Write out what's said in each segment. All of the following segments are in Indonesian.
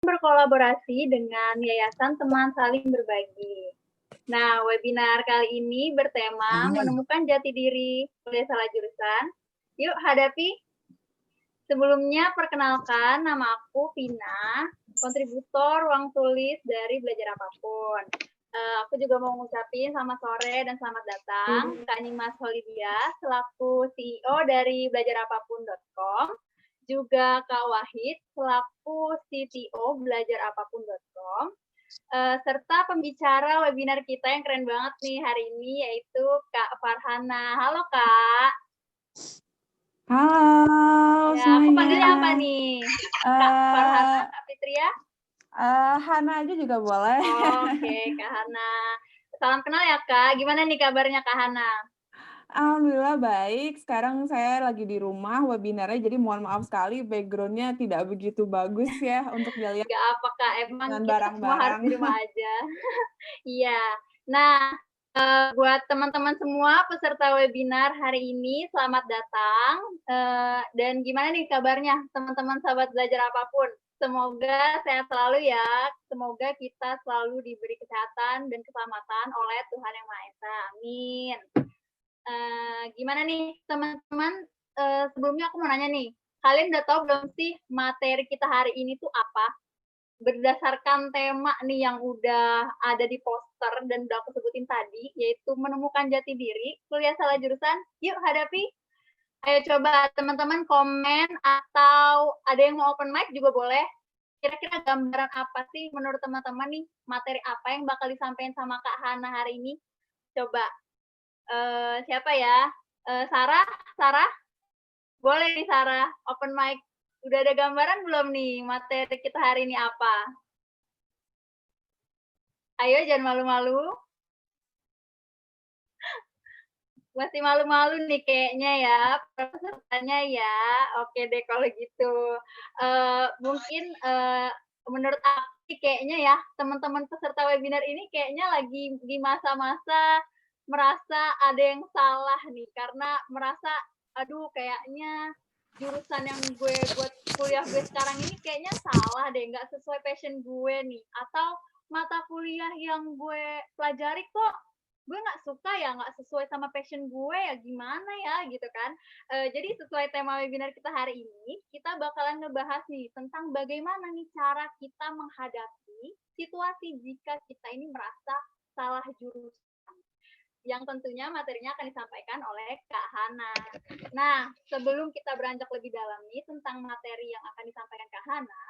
berkolaborasi dengan Yayasan Teman Saling Berbagi. Nah, webinar kali ini bertema menemukan jati diri kuliah salah jurusan. Yuk hadapi. Sebelumnya perkenalkan, nama aku Vina, kontributor ruang tulis dari Belajar Apapun. Aku juga mau ngucapin selamat sore dan selamat datang Kak Nimas Holidia selaku CEO dari belajarapapun.com, juga Kak Wahid selaku CTO belajarapapun.com, serta pembicara webinar kita yang keren banget nih hari ini yaitu Kak Farhana. Halo Kak. Halo Ya, semuanya. aku panggilnya apa nih? Kak Farhana, Kak Fitria? Hana aja juga boleh. Oke, Kak Hana. Salam kenal ya Kak. Gimana nih kabarnya Kak Hana? Alhamdulillah baik. Sekarang saya lagi di rumah webinarnya, jadi mohon maaf sekali background-nya tidak begitu bagus ya untuk dilihat Gak apa Kak, emang dengan kita semua harus barang-barang. di rumah aja. Iya. Nah, buat teman-teman semua peserta webinar hari ini, selamat datang. Dan gimana nih kabarnya teman-teman sahabat belajar apapun? Semoga sehat selalu ya. Semoga kita selalu diberi kesehatan dan keselamatan oleh Tuhan Yang Maha Esa. Amin. Gimana nih teman-teman? Sebelumnya aku mau nanya nih, kalian udah tahu belum sih materi kita hari ini tuh apa? Berdasarkan tema nih yang udah ada di poster dan udah aku sebutin tadi, yaitu menemukan jati diri, kuliah salah jurusan, yuk hadapi. Ayo coba teman-teman komen atau ada yang mau open mic juga boleh. Kira-kira gambaran apa sih menurut teman-teman nih, materi apa yang bakal disampaikan sama Kak Hana hari ini? Coba, siapa ya? Sarah? Boleh nih Sarah, open mic. Udah ada gambaran belum nih materi kita hari ini apa? Ayo jangan malu-malu. Masih malu-malu nih kayaknya ya pesertanya ya. Oke deh kalau gitu. Mungkin menurut aku kayaknya ya teman-teman peserta webinar ini kayaknya lagi di masa-masa merasa ada yang salah nih karena merasa aduh kayaknya jurusan yang gue buat kuliah gue sekarang ini kayaknya salah deh, nggak sesuai passion gue nih, atau mata kuliah yang gue pelajari kok gue nggak suka ya, nggak sesuai sama passion gue ya gimana ya gitu kan. Jadi sesuai tema webinar kita hari ini, kita bakalan ngebahas nih tentang bagaimana nih cara kita menghadapi situasi jika kita ini merasa salah jurusan. Yang tentunya materinya akan disampaikan oleh Kak Hana. Nah, sebelum kita beranjak lebih dalam nih tentang materi yang akan disampaikan Kak Hana,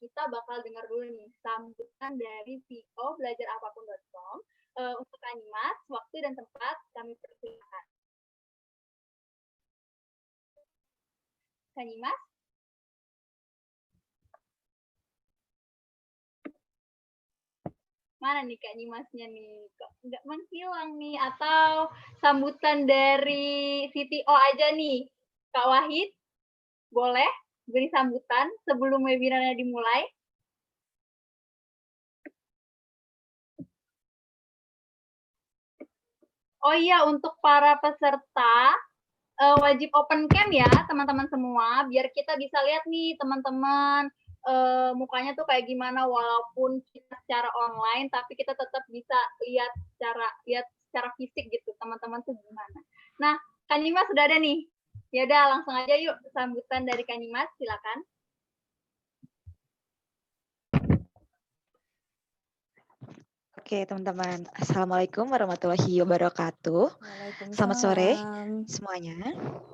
kita bakal dengar dulu nih sambutan dari CEO belajarapapun.com. Untuk Kak Nimas, waktu dan tempat kami persilakan. Kak Nimas? Mana nih Kak Nimasnya nih? Kok nggak menghilang nih? Atau sambutan dari CTO aja nih? Kak Wahid, boleh beri sambutan sebelum webinarnya dimulai? Oh iya, untuk para peserta, wajib open cam ya teman-teman semua, biar kita bisa lihat nih teman-teman mukanya tuh kayak gimana walaupun kita secara online, tapi kita tetap bisa lihat secara fisik gitu teman-teman tuh gimana. Nah, Kak Nimas sudah ada nih. Ya udah langsung aja yuk sambutan dari Kak Nimas, silakan. Oke teman-teman, Assalamualaikum warahmatullahi wabarakatuh. Selamat sore semuanya.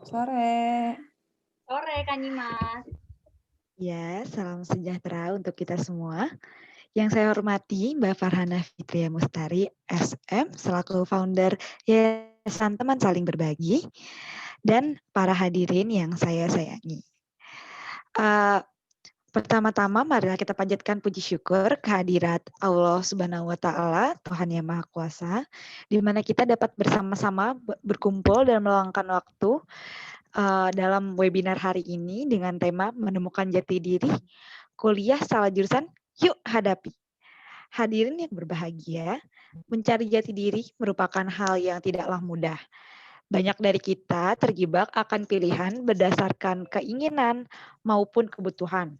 Sore. Sore Kak Nimas. Ya, salam sejahtera untuk kita semua. Yang saya hormati Mbak Farhana Fitria Mustari, SM, selaku founder Yayasan Teman Saling Berbagi, dan para hadirin yang saya sayangi. Pertama-tama marilah kita panjatkan puji syukur kehadirat Allah Subhanahu wa taala, Tuhan Yang Maha Kuasa, di mana kita dapat bersama-sama berkumpul dan meluangkan waktu dalam webinar hari ini dengan tema menemukan jati diri, kuliah salah jurusan, yuk hadapi. Hadirin yang berbahagia, mencari jati diri merupakan hal yang tidaklah mudah. Banyak dari kita terjebak akan pilihan berdasarkan keinginan maupun kebutuhan.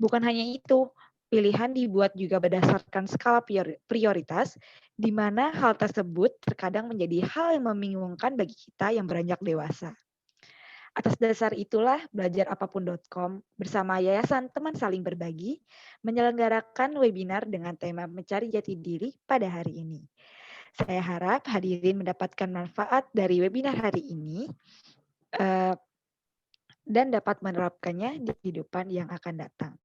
Bukan hanya itu, Pilihan dibuat juga berdasarkan skala prioritas, di mana hal tersebut terkadang menjadi hal yang membingungkan bagi kita yang beranjak dewasa. Atas dasar itulah belajarapapun.com bersama Yayasan Teman Saling Berbagi menyelenggarakan webinar dengan tema mencari jati diri pada hari ini. Saya harap hadirin mendapatkan manfaat dari webinar hari ini dan dapat menerapkannya di kehidupan yang akan datang.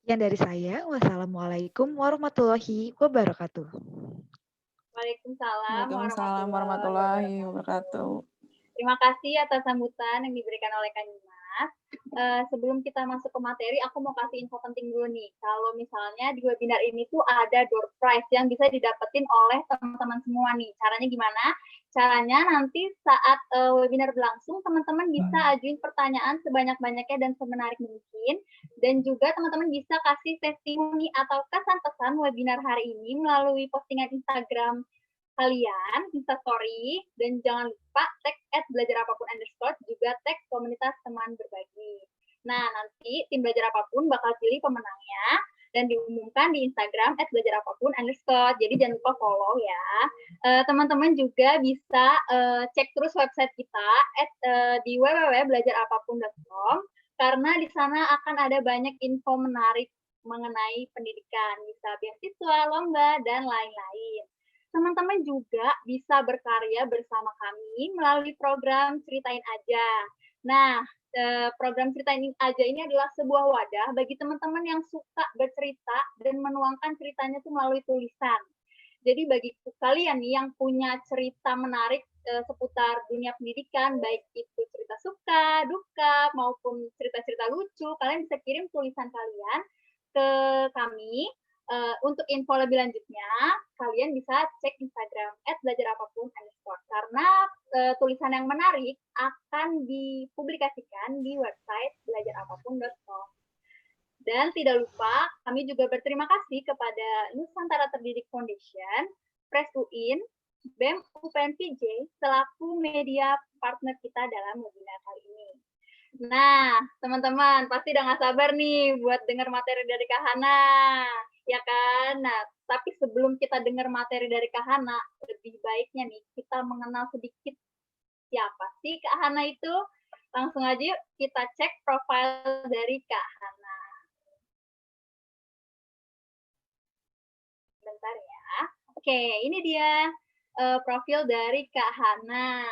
Sekian dari saya. Wassalamualaikum warahmatullahi wabarakatuh. Waalaikumsalam Waalaikumsalam warahmatullahi wabarakatuh. Terima kasih atas sambutan yang diberikan oleh Kak Dimas. Sebelum kita masuk ke materi, aku mau kasih info penting dulu nih. Kalau misalnya di webinar ini tuh ada door prize yang bisa didapetin oleh teman-teman semua nih. Caranya gimana? Caranya nanti saat webinar berlangsung, teman-teman bisa ajuin pertanyaan sebanyak-banyaknya dan semenarik mungkin. Dan juga teman-teman bisa kasih testimoni atau kesan-pesan webinar hari ini melalui postingan Instagram kalian, Instastory, dan jangan lupa tag @belajarapapun_ juga tag komunitas teman berbagi. Nah, nanti tim Belajar Apapun bakal pilih pemenangnya dan diumumkan di Instagram @belajarapapun_. Jadi jangan lupa follow ya. Teman-teman juga bisa cek terus website kita di www.belajarapapun.com karena di sana akan ada banyak info menarik mengenai pendidikan, bisa beasiswa, lomba, dan lain-lain. Teman-teman juga bisa berkarya bersama kami melalui program Ceritain Aja. Nah, program Ceritain Aja ini adalah sebuah wadah bagi teman-teman yang suka bercerita dan menuangkan ceritanya itu melalui tulisan. Jadi bagi kalian nih yang punya cerita menarik seputar dunia pendidikan, baik itu cerita suka, duka, maupun cerita-cerita lucu, kalian bisa kirim tulisan kalian ke kami. Untuk info lebih lanjutnya, kalian bisa cek Instagram @belajarapapun_ karena tulisan yang menarik akan dipublikasikan di website belajarapapun.com. Dan tidak lupa, kami juga berterima kasih kepada Nusantara Terdidik Foundation, Press UIN, BEM UPN PJ, selaku media partner kita dalam webinar kali ini. Nah, teman-teman, pasti udah nggak sabar nih buat dengar materi dari Kak Hana, ya kan? Nah, tapi sebelum kita dengar materi dari Kak Hana, lebih baiknya nih kita mengenal sedikit siapa sih Kak Hana itu. Langsung aja yuk kita cek profil dari Kak Hana. Bentar ya. Oke, ini dia profil dari Kak Hana.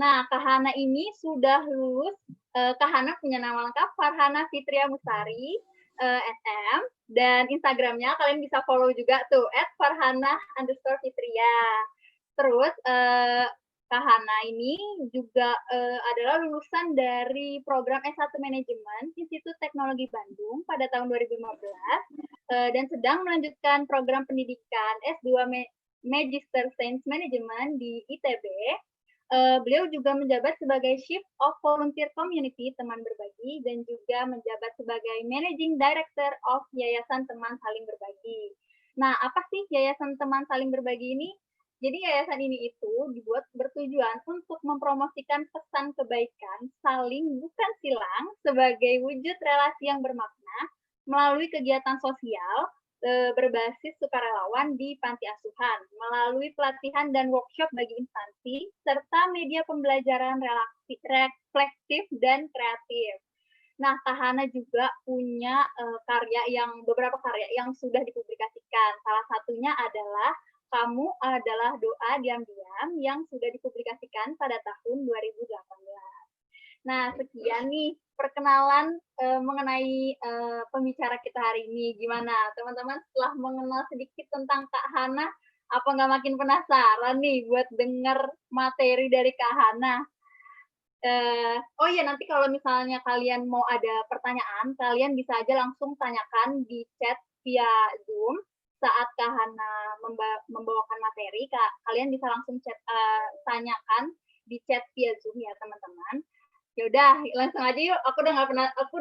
Nah, Kak Hana ini sudah lulus. Kak Hana punya nama lengkap Farhana Fitria Musari, SM, dan Instagramnya kalian bisa follow juga tuh @farhana_fitria. Terus Kak Hana ini juga adalah lulusan dari program S1 Manajemen Institut Teknologi Bandung pada tahun 2015 dan sedang melanjutkan program pendidikan S2 Magister Sains Management di ITB. Beliau juga menjabat sebagai Chief of Volunteer Community Teman Berbagi dan juga menjabat sebagai Managing Director of Yayasan Teman Saling Berbagi. Nah, apa sih Yayasan Teman Saling Berbagi ini? Jadi yayasan ini itu dibuat bertujuan untuk mempromosikan pesan kebaikan saling bukan silang sebagai wujud relasi yang bermakna melalui kegiatan sosial berbasis sukarelawan di panti asuhan melalui pelatihan dan workshop bagi instansi serta media pembelajaran reflektif dan kreatif. Nah, Kak Hana juga punya beberapa karya yang sudah dipublikasikan. Salah satunya adalah Kamu Adalah Doa Diam-Diam yang sudah dipublikasikan pada tahun 2018. Nah, sekian nih perkenalan mengenai pembicara kita hari ini. Gimana, teman-teman? Setelah mengenal sedikit tentang Kak Hana, apa nggak makin penasaran nih buat dengar materi dari Kak Hana? Oh iya, nanti kalau misalnya kalian mau ada pertanyaan, kalian bisa aja langsung tanyakan di chat via Zoom saat Kak Hana membawakan materi. Kalian bisa langsung tanyakan di chat via Zoom ya, teman-teman. Yaudah, langsung aja yuk. Aku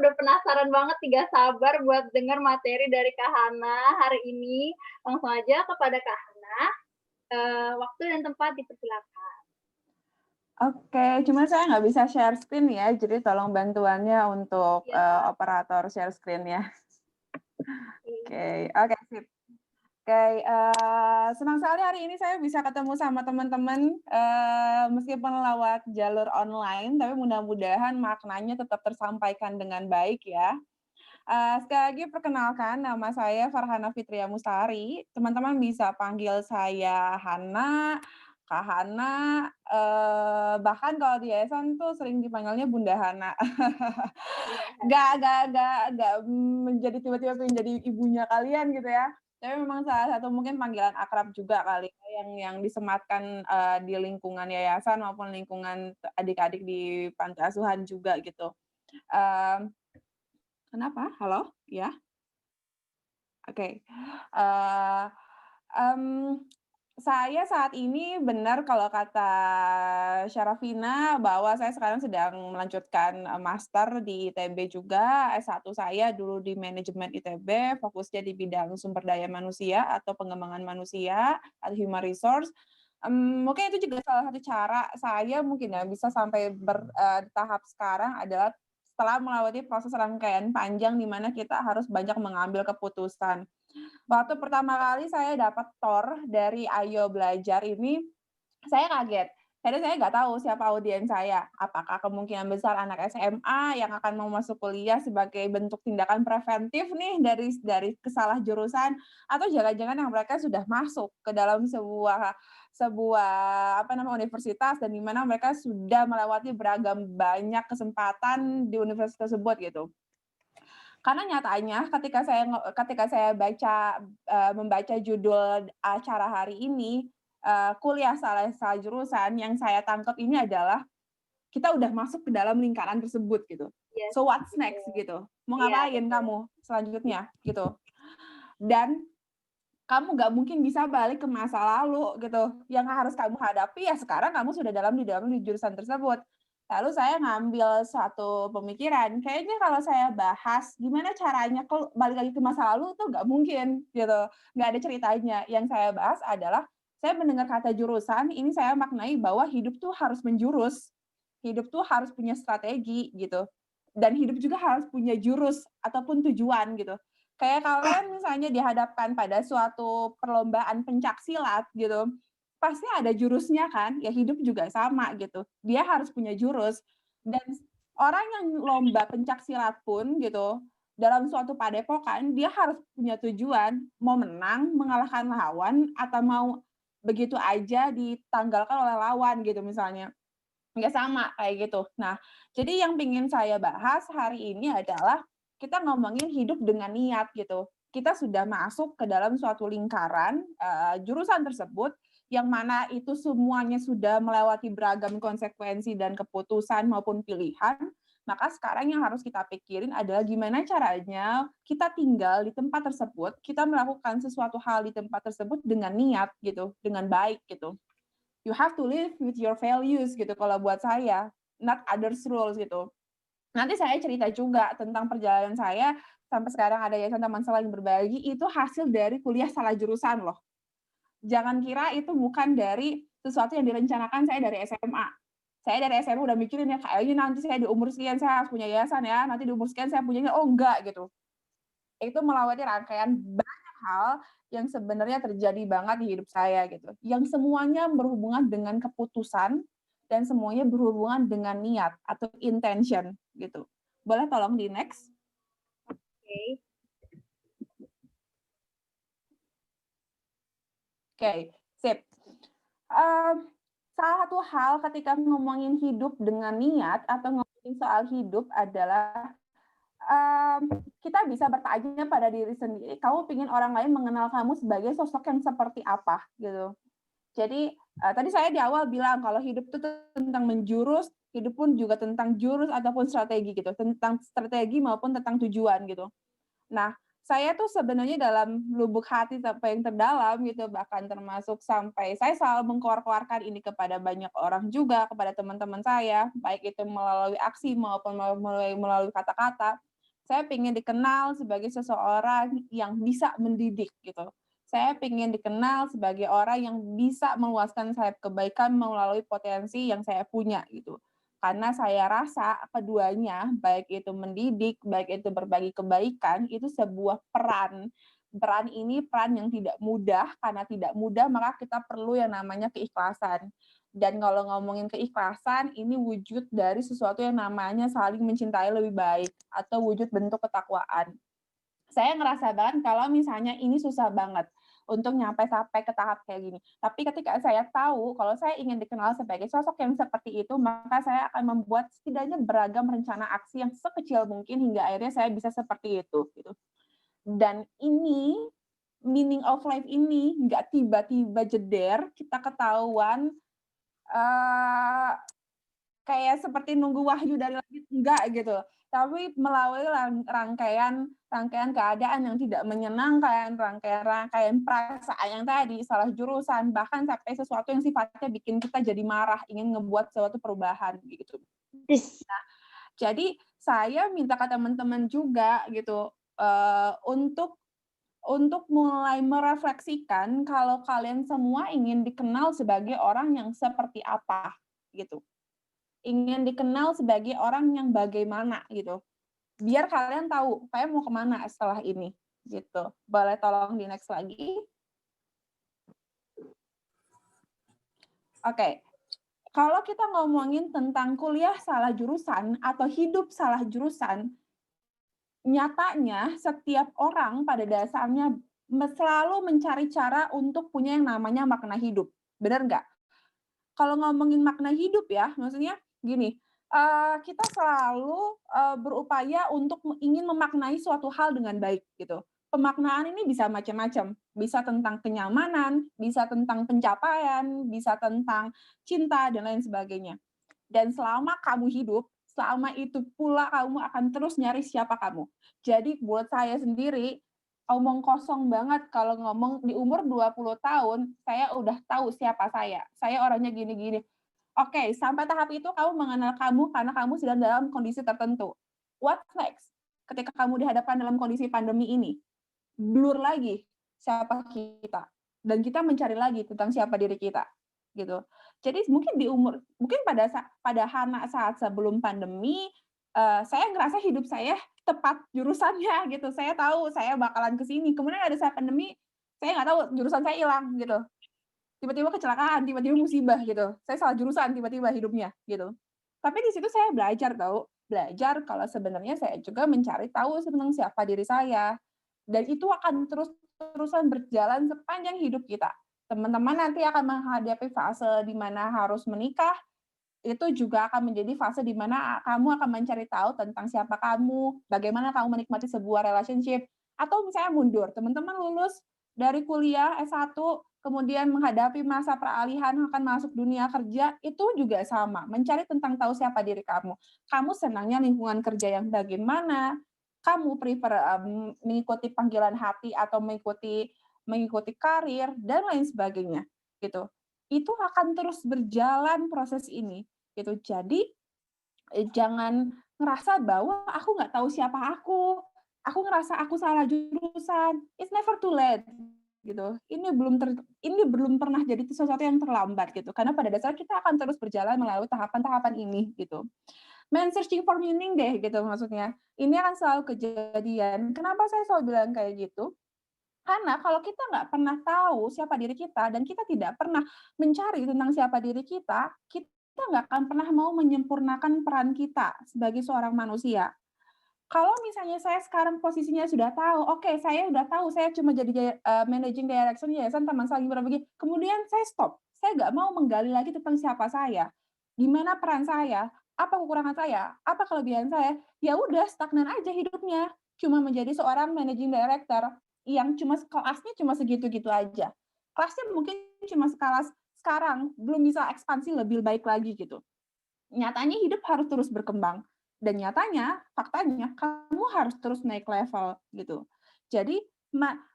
udah penasaran banget, tidak sabar buat dengar materi dari Kak Hana hari ini. Langsung aja kepada Kak Hana. Waktu dan tempat dipersilakan. Oke, cuma saya nggak bisa share screen ya, jadi tolong bantuannya untuk operator share screen ya. Oke, sip. Oke, senang sekali hari ini saya bisa ketemu sama teman-teman, meskipun lewat jalur online, tapi mudah-mudahan maknanya tetap tersampaikan dengan baik ya. Sekali lagi perkenalkan, nama saya Farhana Fitria Mustari, teman-teman bisa panggil saya Hana, Kak Hana, bahkan kalau di yayasan tuh sering dipanggilnya Bunda Hana. Iya. Nggak menjadi tiba-tiba pengen jadi ibunya kalian gitu ya, tapi memang salah satu mungkin panggilan akrab juga kali ya yang disematkan, di lingkungan yayasan maupun lingkungan adik-adik di panti asuhan juga gitu. Mmm, Kenapa? Halo? Ya? Oke. Eee, mmm, saya saat ini benar kalau kata Syarafina bahwa saya sekarang sedang melanjutkan, master di ITB juga, S1 saya dulu di manajemen ITB, fokusnya di bidang sumber daya manusia atau pengembangan manusia atau human resource. Mungkin itu juga salah satu cara saya mungkin ya bisa sampai tahap sekarang adalah setelah melewati proses rangkaian panjang di mana kita harus banyak mengambil keputusan. Waktu pertama kali saya dapat TOR dari Ayo Belajar ini, saya kaget. Karena saya nggak tahu siapa audiens saya. Apakah kemungkinan besar anak SMA yang akan mau masuk kuliah sebagai bentuk tindakan preventif nih dari kesalah jurusan, atau jangan-jangan yang mereka sudah masuk ke dalam sebuah sebuah apa namanya universitas dan di mana mereka sudah melewati beragam banyak kesempatan di universitas tersebut gitu. Karena nyatanya ketika saya membaca judul acara hari ini, kuliah salah jurusan, yang saya tangkap ini adalah kita udah masuk ke dalam lingkaran tersebut gitu. Iya So sih, what's next betul. gitu? Mau Iya, ngapain betul. kamu selanjutnya gitu. Dan kamu nggak mungkin bisa balik ke masa lalu gitu. Yang harus kamu hadapi ya sekarang kamu sudah di jurusan tersebut. Lalu saya ngambil satu pemikiran, kayaknya kalau saya bahas gimana caranya balik lagi ke masa lalu tuh nggak mungkin gitu, nggak ada ceritanya. Yang saya bahas adalah saya mendengar kata jurusan, ini saya maknai bahwa hidup tuh harus menjurus, hidup tuh harus punya strategi gitu, dan hidup juga harus punya jurus ataupun tujuan gitu. Kayak kalian misalnya dihadapkan pada suatu perlombaan pencaksilat gitu, pasti ada jurusnya kan, ya hidup juga sama gitu. Dia harus punya jurus dan orang yang lomba pencaksilat pun gitu, dalam suatu padepokan dia harus punya tujuan, mau menang, mengalahkan lawan, atau mau begitu aja ditanggalkan oleh lawan gitu misalnya. Nggak sama kayak gitu. Nah, jadi yang pengen saya bahas hari ini adalah kita ngomongin hidup dengan niat gitu. Kita sudah masuk ke dalam suatu lingkaran, jurusan tersebut, yang mana itu semuanya sudah melewati beragam konsekuensi dan keputusan maupun pilihan, maka sekarang yang harus kita pikirin adalah gimana caranya kita tinggal di tempat tersebut, kita melakukan sesuatu hal di tempat tersebut dengan niat gitu, dengan baik gitu. You have to live with your values gitu kalau buat saya, not others rules gitu. Nanti saya cerita juga tentang perjalanan saya sampai sekarang ada Yayasan Teman Saling Berbagi, itu hasil dari kuliah salah jurusan loh. Jangan kira itu bukan dari sesuatu yang direncanakan saya dari SMA. Saya dari SMA udah mikirin ya, kayaknya nanti saya di umur sekian saya harus punya yayasan ya, nanti di umur sekian saya punya, oh enggak gitu. Itu melewati rangkaian banyak hal yang sebenarnya terjadi banget di hidup saya gitu. Yang semuanya berhubungan dengan keputusan dan semuanya berhubungan dengan niat atau intention gitu. Boleh tolong di next? Oke. Oke, sip. Salah satu hal ketika ngomongin hidup dengan niat atau ngomongin soal hidup adalah kita bisa bertanya pada diri sendiri, kamu ingin orang lain mengenal kamu sebagai sosok yang seperti apa gitu. Jadi tadi saya di awal bilang kalau hidup itu tentang menjurus, hidup pun juga tentang jurus ataupun strategi gitu, tentang strategi maupun tentang tujuan gitu. Nah, saya tuh sebenarnya dalam lubuk hati sampai yang terdalam gitu, bahkan termasuk sampai saya selalu mengkoar-koarkan ini kepada banyak orang juga, kepada teman-teman saya, baik itu melalui aksi maupun melalui kata-kata. Saya ingin dikenal sebagai seseorang yang bisa mendidik gitu. Saya ingin dikenal sebagai orang yang bisa meluaskan sayap kebaikan melalui potensi yang saya punya gitu. Karena saya rasa keduanya, baik itu mendidik, baik itu berbagi kebaikan, itu sebuah peran peran ini peran yang tidak mudah, karena tidak mudah maka kita perlu yang namanya keikhlasan. Dan kalau ngomongin keikhlasan, ini wujud dari sesuatu yang namanya saling mencintai lebih baik, atau wujud bentuk ketakwaan. Saya ngerasa banget kalau misalnya ini susah banget untuk sampai ke tahap kayak gini. Tapi ketika saya tahu kalau saya ingin dikenal sebagai sosok yang seperti itu, maka saya akan membuat setidaknya beragam rencana aksi yang sekecil mungkin hingga akhirnya saya bisa seperti itu, gitu. Dan ini, meaning of life ini nggak tiba-tiba jeder, kita ketahuan, kayak seperti nunggu wahyu dari langit, enggak gitu. Tapi melalui rangkaian keadaan yang tidak menyenangkan, rangkaian perasaan yang tadi, salah jurusan, bahkan sampai sesuatu yang sifatnya bikin kita jadi marah, ingin ngebuat suatu perubahan gitu. Nah, jadi saya minta ke teman-teman juga gitu, untuk mulai merefleksikan kalau kalian semua ingin dikenal sebagai orang yang seperti apa gitu. Ingin dikenal sebagai orang yang bagaimana gitu. Biar kalian tahu, saya mau kemana setelah ini gitu. Boleh tolong di next lagi? Oke. Kalau kita ngomongin tentang kuliah salah jurusan atau hidup salah jurusan, nyatanya setiap orang pada dasarnya selalu mencari cara untuk punya yang namanya makna hidup. Benar nggak? Kalau ngomongin makna hidup ya, maksudnya gini, kita selalu, berupaya untuk ingin memaknai suatu hal dengan baik gitu. Pemaknaan ini bisa macam-macam, bisa tentang kenyamanan, bisa tentang pencapaian, bisa tentang cinta dan lain sebagainya. Dan selama kamu hidup, selama itu pula kamu akan terus nyari siapa kamu. Jadi buat saya sendiri, omong kosong banget kalau ngomong di umur 20 tahun, saya udah tahu siapa saya. Saya orangnya gini-gini. Oke, sampai tahap itu kamu mengenal kamu karena kamu sedang dalam kondisi tertentu. What's next? Ketika kamu dihadapkan dalam kondisi pandemi ini, blur lagi siapa kita. Dan kita mencari lagi tentang siapa diri kita. Gitu. Jadi mungkin pada saat sebelum pandemi, saya ngerasa hidup saya tepat jurusannya gitu. Saya tahu saya bakalan ke sini. Kemudian ada saat pandemi, saya nggak tahu jurusan saya hilang gitu. Tiba-tiba kecelakaan, tiba-tiba musibah gitu. Saya salah jurusan tiba-tiba hidupnya gitu. Tapi di situ saya belajar belajar kalau sebenarnya saya juga mencari tahu tentang siapa diri saya. Dan itu akan terus-terusan berjalan sepanjang hidup kita. Teman-teman nanti akan menghadapi fase di mana harus menikah, itu juga akan menjadi fase di mana kamu akan mencari tahu tentang siapa kamu, bagaimana kamu menikmati sebuah relationship, atau misalnya mundur, teman-teman lulus dari kuliah S1, kemudian menghadapi masa peralihan akan masuk dunia kerja, itu juga sama, mencari tentang tahu siapa diri kamu. Kamu senangnya lingkungan kerja yang bagaimana, kamu prefer mengikuti panggilan hati atau mengikuti karir, dan lain sebagainya. Gitu. Itu akan terus berjalan proses ini. Gitu. Jadi jangan ngerasa bahwa aku nggak tahu siapa aku ngerasa aku salah jurusan. It's never too late gitu. Ini belum pernah jadi sesuatu yang terlambat gitu. Karena pada dasarnya kita akan terus berjalan melalui tahapan-tahapan ini gitu. Searching for meaning deh gitu maksudnya. Ini akan selalu kejadian. Kenapa saya selalu bilang kayak gitu? Karena kalau kita nggak pernah tahu siapa diri kita dan kita tidak pernah mencari tentang siapa diri kita nggak akan pernah mau menyempurnakan peran kita sebagai seorang manusia. Kalau misalnya saya sekarang posisinya sudah tahu, oke, saya udah tahu, saya cuma jadi managing director Yayasan Taman Saling Berbagi. Kemudian saya stop. Saya nggak mau menggali lagi tentang siapa saya, gimana peran saya, apa kekurangan saya, apa kelebihan saya. Ya udah stagnan aja hidupnya. Cuma menjadi seorang managing director yang kelasnya cuma segitu-gitu aja. Kelasnya mungkin cuma sekelas sekarang, belum bisa ekspansi lebih baik lagi gitu. Nyatanya hidup harus terus berkembang. Dan nyatanya, faktanya, kamu harus terus naik level gitu. Jadi,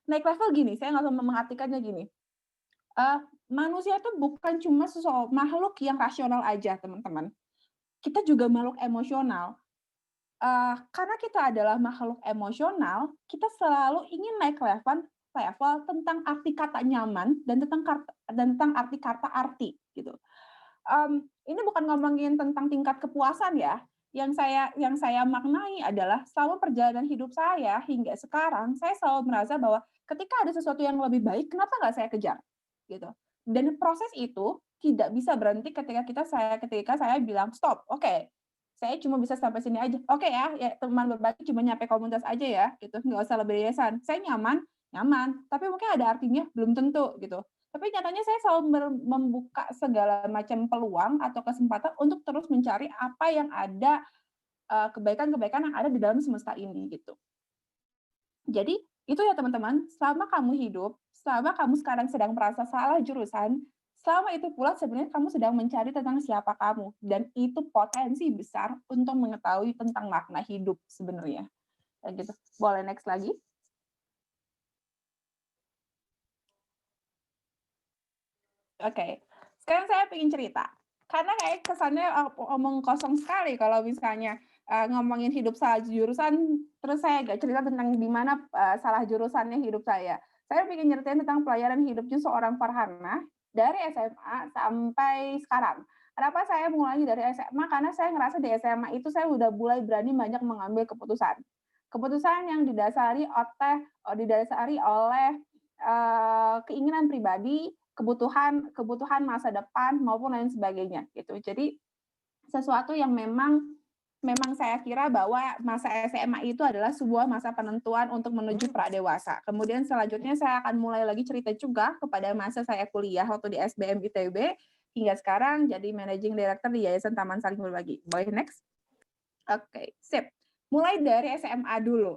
naik level gini, saya nggak mengartikannya gini. Manusia itu bukan cuma makhluk yang rasional aja, teman-teman. Kita juga makhluk emosional. Karena kita adalah makhluk emosional, kita selalu ingin naik level tentang arti kata nyaman dan tentang arti kata arti gitu. Ini bukan ngomongin tentang tingkat kepuasan ya, yang saya maknai adalah selama perjalanan hidup saya hingga sekarang, saya selalu merasa bahwa ketika ada sesuatu yang lebih baik, kenapa nggak saya kejar? Gitu. Dan proses itu tidak bisa berhenti ketika saya bilang, "Stop, oke, saya cuma bisa sampai sini aja. Oke ya teman berbagi cuma nyampe komunitas aja ya," gitu, nggak usah lebih yayasan. Saya nyaman, nyaman, tapi mungkin ada artinya, belum tentu gitu. Tapi nyatanya saya selalu membuka segala macam peluang atau kesempatan untuk terus mencari apa yang ada, kebaikan-kebaikan yang ada di dalam semesta ini gitu. Jadi itu ya teman-teman, selama kamu hidup, selama kamu sekarang sedang merasa salah jurusan, selama itu pula sebenarnya kamu sedang mencari tentang siapa kamu dan itu potensi besar untuk mengetahui tentang makna hidup sebenarnya. Kayak gitu. Boleh next lagi? Oke, sekarang saya pengen cerita. Karena kayak kesannya omong kosong sekali kalau misalnya ngomongin hidup salah jurusan, terus saya nggak cerita tentang di mana salah jurusannya hidup saya. Saya pengen nyeritain tentang pelajaran hidupnya seorang Farhana dari SMA sampai sekarang. Kenapa saya mulai dari SMA? Karena saya ngerasa di SMA itu saya udah mulai berani banyak mengambil keputusan. Keputusan yang didasari oleh keinginan pribadi, kebutuhan masa depan maupun lain sebagainya gitu. Jadi sesuatu yang memang saya kira bahwa masa SMA itu adalah sebuah masa penentuan untuk menuju pradewasa. Kemudian selanjutnya saya akan mulai lagi cerita juga kepada masa saya kuliah waktu di SBM ITB hingga sekarang jadi managing director di Yayasan Taman Saling Berbagi. Boleh next? Oke, sip. Mulai dari SMA dulu.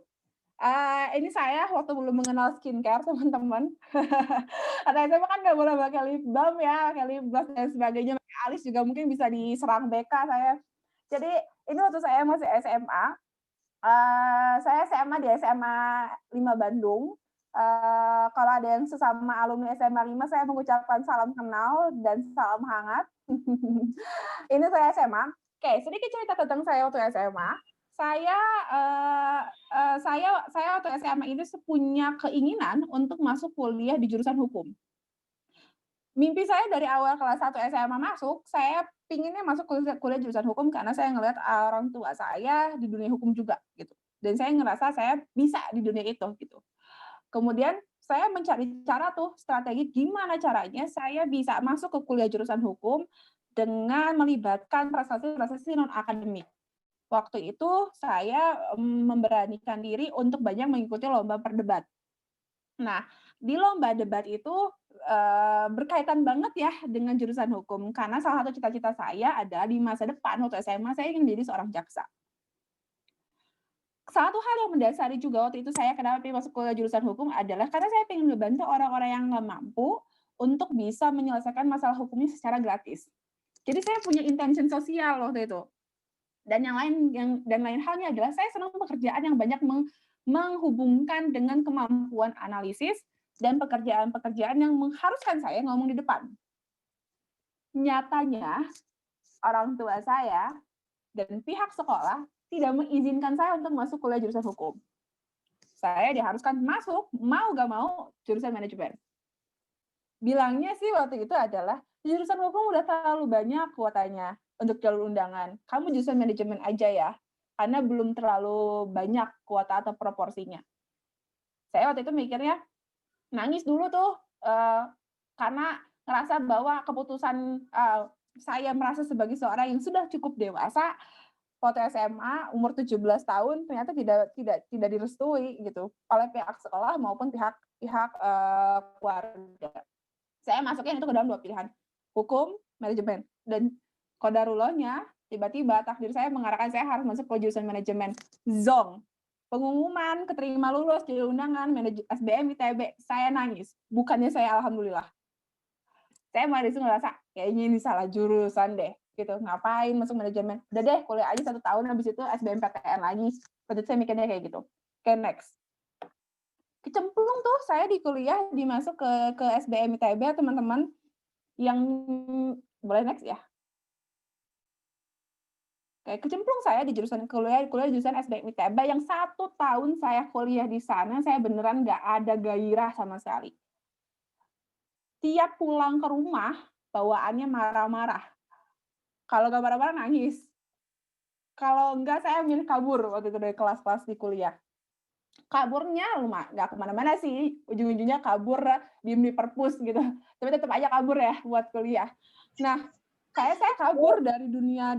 Ini saya waktu belum mengenal skincare teman-teman. Kata SMA kan nggak boleh pakai lip balm ya, pakai lip gloss dan sebagainya, pakai alis juga mungkin bisa diserang BK saya. Jadi ini waktu saya masih SMA, saya SMA di SMA 5 Bandung. Kalau ada yang sesama alumni SMA 5, saya mengucapkan salam kenal dan salam hangat. Ini saya SMA. Oke, sedikit cerita tentang saya waktu SMA. Saya waktu SMA ini punya keinginan untuk masuk kuliah di jurusan hukum. Mimpi saya dari awal kelas 1 SMA masuk, saya pinginnya masuk kuliah jurusan hukum karena saya ngelihat orang tua saya di dunia hukum juga gitu. Dan saya ngerasa saya bisa di dunia itu gitu. Kemudian saya mencari cara tuh strategi gimana caranya saya bisa masuk ke kuliah jurusan hukum dengan melibatkan prestasi-prestasi non akademik. Waktu itu saya memberanikan diri untuk banyak mengikuti lomba perdebat. Nah, di lomba debat itu berkaitan banget ya dengan jurusan hukum karena salah satu cita-cita saya adalah di masa depan waktu SMA saya ingin menjadi seorang jaksa. Satu hal yang mendasari juga waktu itu saya kenapa pilih masuk kuliah jurusan hukum adalah karena saya ingin membantu orang-orang yang nggak mampu untuk bisa menyelesaikan masalah hukumnya secara gratis. Jadi saya punya intention sosial waktu itu. Dan lain halnya adalah saya senang pekerjaan yang banyak menghubungkan dengan kemampuan analisis dan pekerjaan-pekerjaan yang mengharuskan saya ngomong di depan. Nyatanya orang tua saya dan pihak sekolah tidak mengizinkan saya untuk masuk kuliah jurusan hukum. Saya diharuskan masuk, mau gak mau, jurusan manajemen. Bilangnya sih waktu itu adalah, jurusan hukum udah terlalu banyak kuotanya untuk jalur undangan. Kamu jurusan manajemen aja ya, karena belum terlalu banyak kuota atau proporsinya. Saya waktu itu mikirnya, nangis dulu tuh, karena ngerasa bahwa keputusan saya merasa sebagai seorang yang sudah cukup dewasa, waktu SMA umur 17 tahun ternyata tidak direstui gitu oleh pihak sekolah maupun pihak keluarga. Saya masuknya itu ke dalam 2 pilihan, hukum, manajemen. Dan qadarullah-nya tiba-tiba takdir saya mengarahkan saya harus masuk ke jurusan manajemen. Zong. Pengumuman keterima lulus jalur undangan SBM ITB, saya nangis. Bukannya saya alhamdulillah. Saya mulai disitu ngerasa kayaknya ini salah jurusan deh gitu, ngapain masuk manajemen, udah deh kuliah aja 1 tahun habis itu SBMPTN lagi. Waktu itu saya mikirnya kayak gitu. Oke, next. Kecemplung tuh saya di kuliah dimasuk ke SBM ITB teman-teman yang boleh next ya. Kayak kecemplung saya di jurusan kuliah jurusan SBM ITB yang 1 tahun saya kuliah di sana saya beneran nggak ada gairah sama sekali. Tiap pulang ke rumah bawaannya marah-marah. Kalau nggak marah-marah nangis. Kalau enggak saya milih kabur waktu itu dari kelas-kelas di kuliah. Kaburnya nggak kemana-mana sih, ujung-ujungnya kabur, diem di perpus gitu, tapi tetap aja kabur ya buat kuliah. Nah, saya kabur dari dunia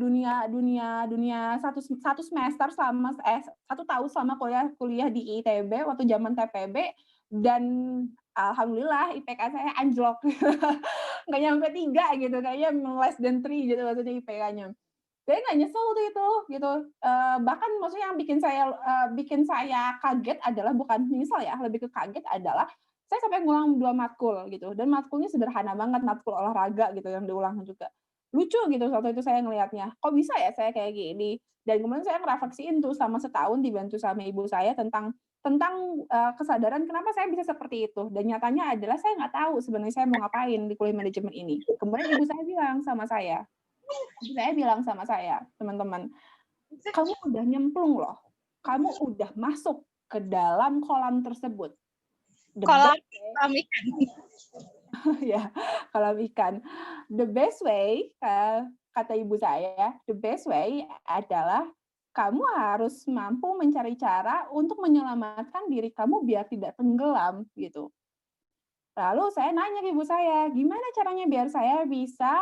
satu semester selama 1 tahun selama kuliah di ITB waktu zaman TPB, dan alhamdulillah IPK saya anjlok. Nggak nyampe 3 gitu, kayaknya less than 3 gitu maksudnya IPK-nya. Saya nggak nyesel waktu itu, gitu. Bahkan maksudnya yang bikin saya kaget adalah bukan nyesel ya, lebih ke kaget adalah saya sampai ngulang 2 matkul gitu, dan matkulnya sederhana banget, matkul olahraga gitu yang diulang juga. Lucu gitu waktu itu saya ngelihatnya, kok bisa ya saya kayak gini? Dan kemudian saya ngerefleksiin tuh selama setahun dibantu sama ibu saya tentang kesadaran kenapa saya bisa seperti itu, dan nyatanya adalah saya nggak tahu sebenarnya saya mau ngapain di kuliah manajemen ini. Kemudian ibu saya bilang sama saya, "Teman-teman, kamu udah nyemplung loh, kamu udah masuk ke dalam kolam tersebut. The Kolam best way," ikan. ya, kolam ikan. "The best way," kata ibu saya, "the best way adalah kamu harus mampu mencari cara untuk menyelamatkan diri kamu biar tidak tenggelam," gitu. Lalu saya nanya ke ibu saya, "Gimana caranya biar saya bisa,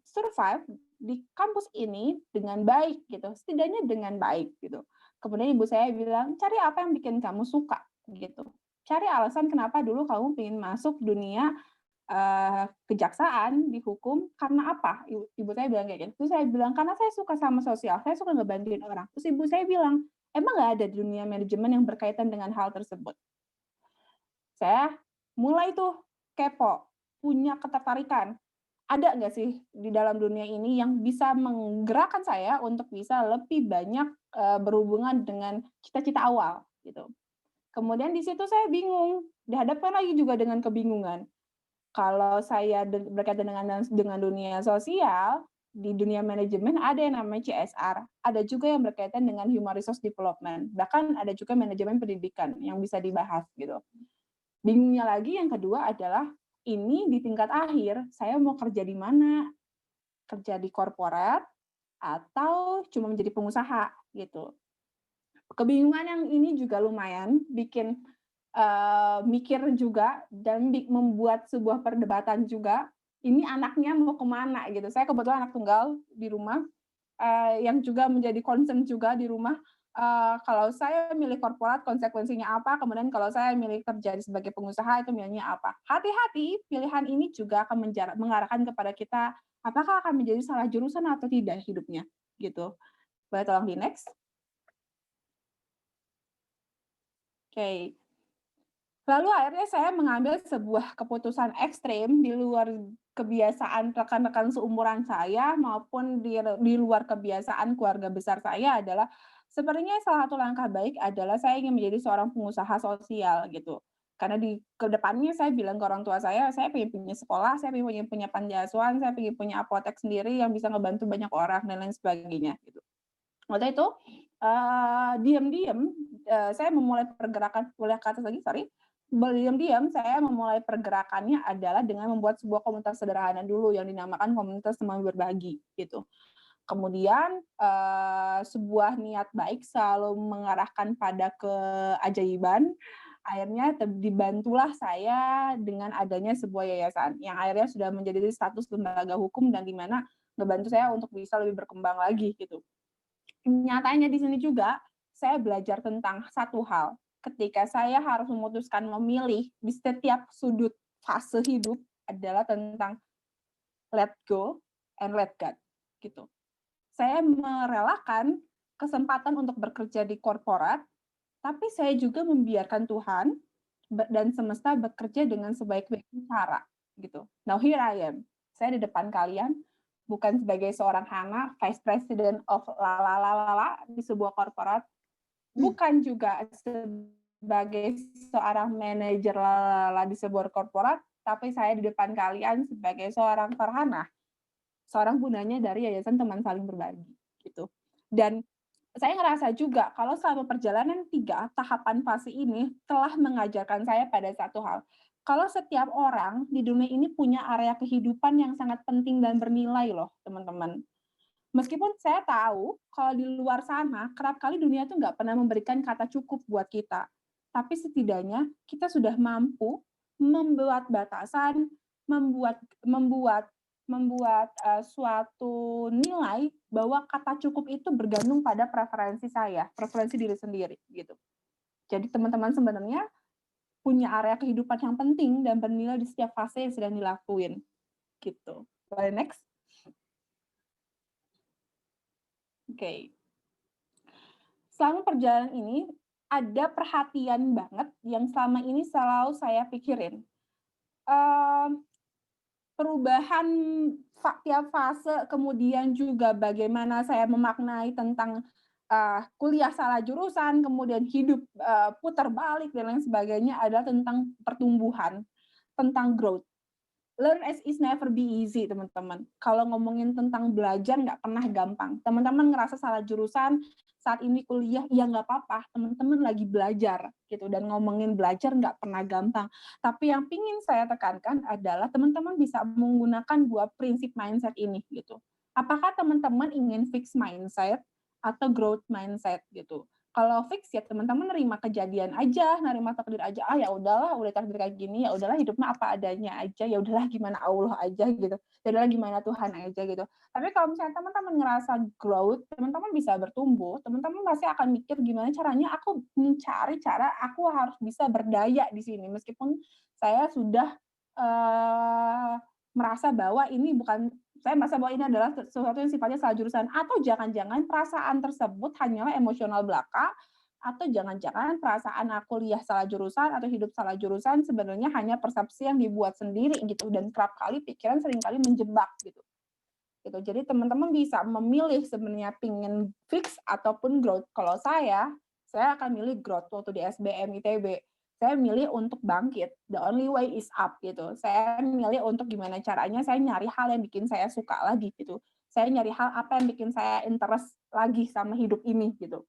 survive di kampus ini dengan baik?" Gitu, setidaknya dengan baik gitu. Kemudian ibu saya bilang, "Cari apa yang bikin kamu suka," gitu. "Cari alasan kenapa dulu kamu pengen masuk dunia, kejaksaan di hukum, karena apa?" Ibu saya bilang kayak gitu. Terus saya bilang, "Karena saya suka sama sosial, saya suka ngebantuin orang." Terus ibu saya bilang, "Emang nggak ada di dunia manajemen yang berkaitan dengan hal tersebut?" Saya mulai tuh kepo, punya ketertarikan. Ada nggak sih di dalam dunia ini yang bisa menggerakkan saya untuk bisa lebih banyak, berhubungan dengan cita-cita awal, gitu. Kemudian di situ saya bingung, dihadapkan lagi juga dengan kebingungan. Kalau saya berkaitan dengan dunia sosial, di dunia manajemen ada yang namanya CSR, ada juga yang berkaitan dengan Human Resource Development, bahkan ada juga manajemen pendidikan yang bisa dibahas, gitu. Bingungnya lagi yang kedua adalah, ini di tingkat akhir, saya mau kerja di mana? Kerja di korporat atau cuma menjadi pengusaha gitu. Kebingungan yang ini juga lumayan bikin mikir juga dan membuat sebuah perdebatan juga. Ini anaknya mau kemana gitu. Saya kebetulan anak tunggal di rumah, yang juga menjadi concern juga di rumah. Kalau saya milih korporat konsekuensinya apa, kemudian kalau saya milih kerja sebagai pengusaha itu milihnya apa. Hati-hati, pilihan ini juga akan mengarahkan kepada kita, apakah akan menjadi salah jurusan atau tidak hidupnya, gitu. Boleh tolong di next? Oke. Lalu akhirnya saya mengambil sebuah keputusan ekstrim di luar kebiasaan rekan-rekan seumuran saya maupun di luar kebiasaan keluarga besar saya adalah sebenarnya salah satu langkah baik adalah saya ingin menjadi seorang pengusaha sosial gitu. Karena di kedepannya saya bilang ke orang tua saya pengen punya sekolah, saya pengen punya panti asuhan, saya pengen punya apotek sendiri yang bisa ngebantu banyak orang dan lain sebagainya gitu. Waktu itu diam-diam saya memulai pergerakan boleh ke atas lagi, sorry. Diam-diam saya memulai pergerakannya adalah dengan membuat sebuah komunitas sederhana dulu yang dinamakan komunitas teman berbagi gitu. Kemudian sebuah niat baik selalu mengarahkan pada keajaiban. Akhirnya dibantulah saya dengan adanya sebuah yayasan yang akhirnya sudah menjadi status lembaga hukum dan di mana ngebantu saya untuk bisa lebih berkembang lagi gitu. Nyatanya di sini juga saya belajar tentang satu hal, ketika saya harus memutuskan memilih di setiap sudut fase hidup adalah tentang let go and let God, gitu. Saya merelakan kesempatan untuk bekerja di korporat, tapi saya juga membiarkan Tuhan dan semesta bekerja dengan sebaik-baiknya cara, gitu. Now here I am, saya di depan kalian, bukan sebagai seorang Hana, Vice President of di sebuah korporat, bukan juga sebagai seorang manajer di sebuah korporat, tapi saya di depan kalian sebagai seorang Farhana, seorang bundanya dari Yayasan Teman Saling Berbagi, gitu. Dan saya ngerasa juga kalau selama perjalanan 3 tahapan fase ini telah mengajarkan saya pada satu hal, kalau setiap orang di dunia ini punya area kehidupan yang sangat penting dan bernilai loh, teman-teman. Meskipun saya tahu kalau di luar sana kerap kali dunia itu nggak pernah memberikan kata cukup buat kita. Tapi setidaknya kita sudah mampu membuat batasan, membuat membuat membuat, suatu nilai bahwa kata cukup itu bergantung pada preferensi saya, preferensi diri sendiri, gitu. Jadi teman-teman sebenarnya punya area kehidupan yang penting dan bernilai di setiap fase yang sedang dilakuin, gitu. Boleh next? Oke. Selama perjalanan ini, ada perhatian banget yang selama ini selalu saya pikirin. Mmm, Perubahan tiap fase, kemudian juga bagaimana saya memaknai tentang, kuliah salah jurusan, kemudian hidup, putar balik dan lain sebagainya adalah tentang pertumbuhan, tentang growth. Learn as is never be easy, teman-teman. Kalau ngomongin tentang belajar nggak pernah gampang. Teman-teman ngerasa salah jurusan, saat ini kuliah, ya nggak apa-apa, teman-teman lagi belajar, gitu. Dan ngomongin belajar nggak pernah gampang. Tapi yang pingin saya tekankan adalah teman-teman bisa menggunakan 2 prinsip mindset ini, gitu. Apakah teman-teman ingin fixed mindset atau growth mindset, gitu. Kalau fix ya teman-teman nerima kejadian aja, nerima takdir aja, ah ya udahlah udah takdir kayak gini, ya udahlah hidup mah apa adanya aja, ya udahlah gimana Allah aja gitu, ya udahlah gimana Tuhan aja gitu. Tapi kalau misalnya teman-teman ngerasa growth, teman-teman bisa bertumbuh, teman-teman pasti akan mikir gimana caranya aku mencari cara aku harus bisa berdaya di sini meskipun saya sudah merasa bahwa ini bukan saya merasa bahwa ini adalah sesuatu yang sifatnya salah jurusan, atau jangan-jangan perasaan tersebut hanyalah emosional belaka, atau jangan-jangan perasaan aku kuliah salah jurusan atau hidup salah jurusan sebenarnya hanya persepsi yang dibuat sendiri gitu, dan kerap kali pikiran seringkali menjebak gitu. Jadi teman-teman bisa memilih sebenarnya pingin fix ataupun growth. Kalau saya akan milih growth waktu di SBM ITB. Saya milih untuk bangkit, the only way is up gitu. Saya milih untuk gimana caranya saya nyari hal yang bikin saya suka lagi gitu. Saya nyari hal apa yang bikin saya interest lagi sama hidup ini gitu.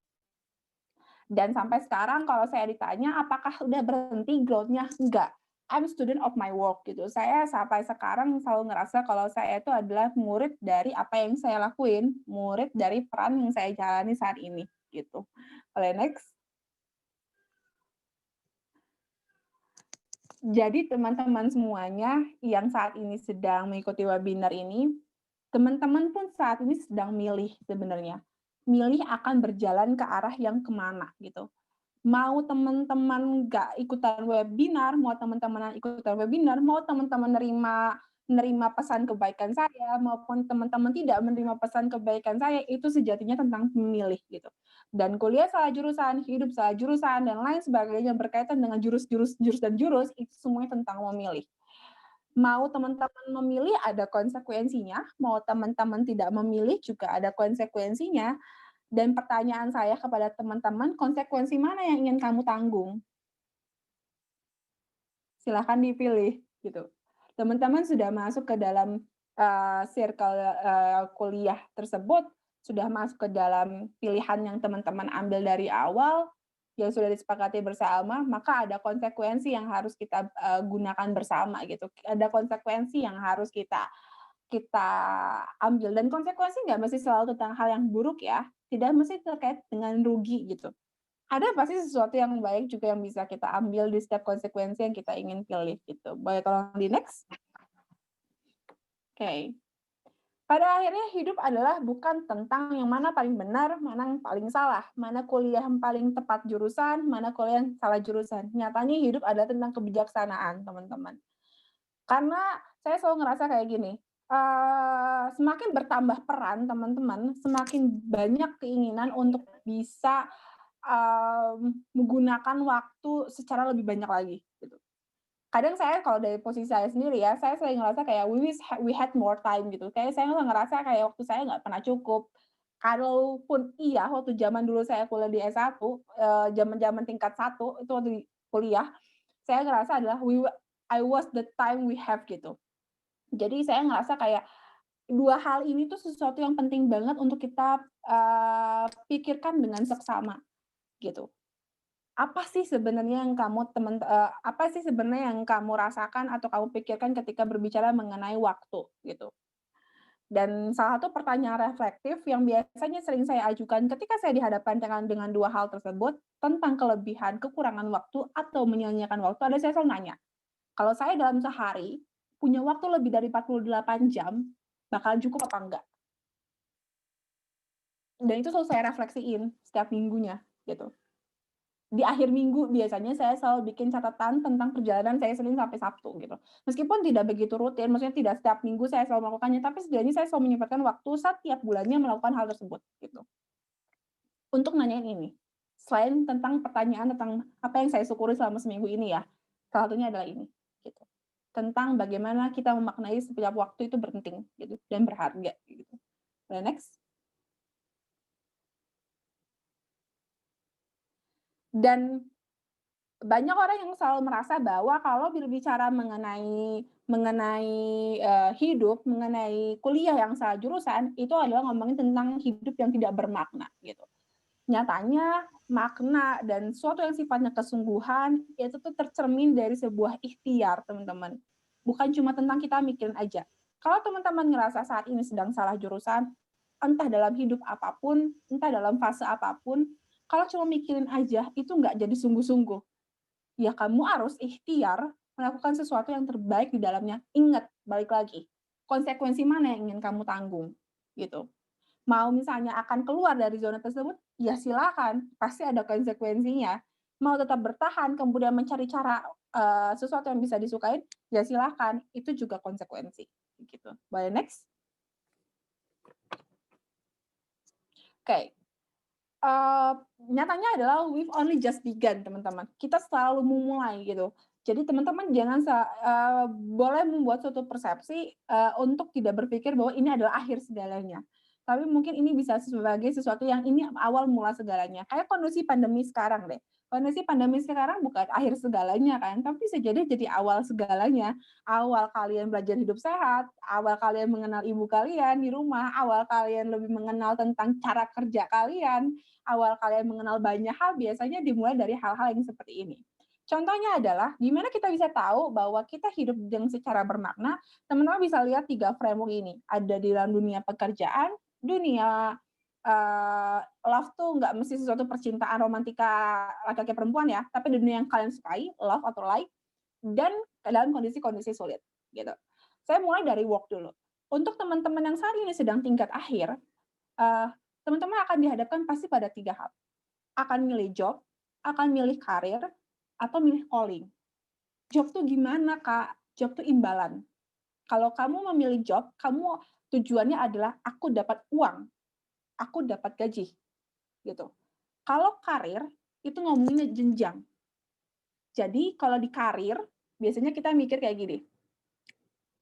Dan sampai sekarang kalau saya ditanya apakah udah berhenti growth-nya? Enggak. I'm student of my work gitu. Saya sampai sekarang selalu ngerasa kalau saya itu adalah murid dari apa yang saya lakuin, murid dari peran yang saya jalani saat ini gitu. Boleh next? Jadi teman-teman semuanya yang saat ini sedang mengikuti webinar ini, teman-teman pun saat ini sedang milih sebenarnya. Milih akan berjalan ke arah yang kemana gitu. Mau teman-teman nggak ikutan webinar, mau teman-teman ikutan webinar, mau teman-teman nerima pesan kebaikan saya, maupun teman-teman tidak menerima pesan kebaikan saya, itu sejatinya tentang memilih gitu. Dan kuliah salah jurusan, hidup salah jurusan, dan lain sebagainya berkaitan dengan jurus, itu semuanya tentang memilih. Mau teman-teman memilih ada konsekuensinya, mau teman-teman tidak memilih juga ada konsekuensinya. Dan pertanyaan saya kepada teman-teman, konsekuensi mana yang ingin kamu tanggung? Silahkan dipilih, gitu. Teman-teman sudah masuk ke dalam, circle, kuliah tersebut, sudah masuk ke dalam pilihan yang teman-teman ambil dari awal, yang sudah disepakati bersama, maka ada konsekuensi yang harus kita, gunakan bersama, gitu. Ada konsekuensi yang harus kita kita ambil, dan konsekuensi nggak mesti selalu tentang hal yang buruk ya, tidak mesti terkait dengan rugi gitu. Ada pasti sesuatu yang baik juga yang bisa kita ambil di setiap konsekuensi yang kita ingin pilih gitu. Boleh tolong di next? Oke. Pada akhirnya hidup adalah bukan tentang yang mana paling benar, mana yang paling salah, mana kuliah yang paling tepat jurusan, mana kuliah yang salah jurusan. Nyatanya hidup adalah tentang kebijaksanaan, teman-teman. Karena saya selalu ngerasa kayak gini, semakin bertambah peran teman-teman, semakin banyak keinginan untuk bisa, menggunakan waktu secara lebih banyak lagi, gitu. Kadang saya kalau dari posisi saya sendiri ya, saya sering ngerasa kayak we had more time gitu. Kayak saya ngerasa kayak waktu saya nggak pernah cukup. Kalaupun iya, waktu zaman dulu saya kuliah di S1, zaman-zaman tingkat 1, itu waktu kuliah, saya ngerasa adalah I was the time we have gitu. Jadi saya ngerasa kayak 2 hal ini tuh sesuatu yang penting banget untuk kita, pikirkan dengan seksama gitu. Apa sih sebenarnya yang kamu rasakan atau kamu pikirkan ketika berbicara mengenai waktu gitu. Dan salah satu pertanyaan reflektif yang biasanya sering saya ajukan ketika saya dihadapkan dengan dua hal tersebut, tentang kelebihan, kekurangan waktu, atau menyia-nyiakan waktu, ada saya selalu nanya, kalau saya dalam sehari punya waktu lebih dari 48 jam, bakal cukup apa enggak? Dan itu selalu saya refleksiin setiap minggunya, gitu. Di akhir minggu biasanya saya selalu bikin catatan tentang perjalanan saya Senin sampai Sabtu gitu. Meskipun tidak begitu rutin, maksudnya tidak setiap minggu saya selalu melakukannya, tapi setidaknya saya selalu menyempatkan waktu setiap bulannya melakukan hal tersebut gitu. Untuk nanyain ini. Selain tentang pertanyaan tentang apa yang saya syukuri selama seminggu ini ya. Salah satunya adalah ini gitu. Tentang bagaimana kita memaknai setiap waktu itu penting gitu dan berharga gitu. Next. Dan banyak orang yang selalu merasa bahwa kalau berbicara mengenai hidup, mengenai kuliah yang salah jurusan, itu adalah ngomongin tentang hidup yang tidak bermakna, gitu. Nyatanya, makna dan sesuatu yang sifatnya kesungguhan, itu tuh tercermin dari sebuah ikhtiar, teman-teman. Bukan cuma tentang kita mikirin aja. Kalau teman-teman ngerasa saat ini sedang salah jurusan, entah dalam hidup apapun, entah dalam fase apapun, kalau cuma mikirin aja, itu nggak jadi sungguh-sungguh. Ya kamu harus ikhtiar melakukan sesuatu yang terbaik di dalamnya. Ingat, balik lagi, konsekuensi mana yang ingin kamu tanggung, gitu. Mau misalnya akan keluar dari zona tersebut, ya silakan, pasti ada konsekuensinya. Mau tetap bertahan, kemudian mencari cara sesuatu yang bisa disukain, ya silakan, itu juga konsekuensi, gitu. Boleh next? Oke. Nyatanya adalah we've only just begun, teman-teman. Kita selalu memulai gitu. Jadi teman-teman jangan boleh membuat suatu persepsi untuk tidak berpikir bahwa ini adalah akhir segalanya. Tapi mungkin ini bisa sebagai sesuatu yang ini awal mula segalanya. Kayak kondisi pandemi sekarang deh. Kondisi pandemi sekarang bukan akhir segalanya kan, tapi bisa jadi awal segalanya. Awal kalian belajar hidup sehat, awal kalian mengenal ibu kalian di rumah, awal kalian lebih mengenal tentang cara kerja kalian, awal kalian mengenal banyak hal biasanya dimulai dari hal-hal yang seperti ini. Contohnya adalah, di mana kita bisa tahu bahwa kita hidup dengan secara bermakna, teman-teman bisa lihat 3 framework ini. Ada di dalam dunia pekerjaan, dunia love tuh nggak mesti sesuatu percintaan romantika laki-laki perempuan ya, tapi di dunia yang kalian sukai, love atau like, dan dalam kondisi-kondisi sulit, gitu. Saya mulai dari work dulu. Untuk teman-teman yang saat ini sedang tingkat akhir, teman-teman akan dihadapkan pasti pada 3 hal. Akan milih job, akan milih karir, atau milih calling. Job tuh gimana, Kak? Job tuh imbalan. Kalau kamu memilih job, kamu tujuannya adalah aku dapat uang, aku dapat gaji, gitu. Kalau karir, itu ngomonginnya jenjang. Jadi kalau di karir, biasanya kita mikir kayak gini,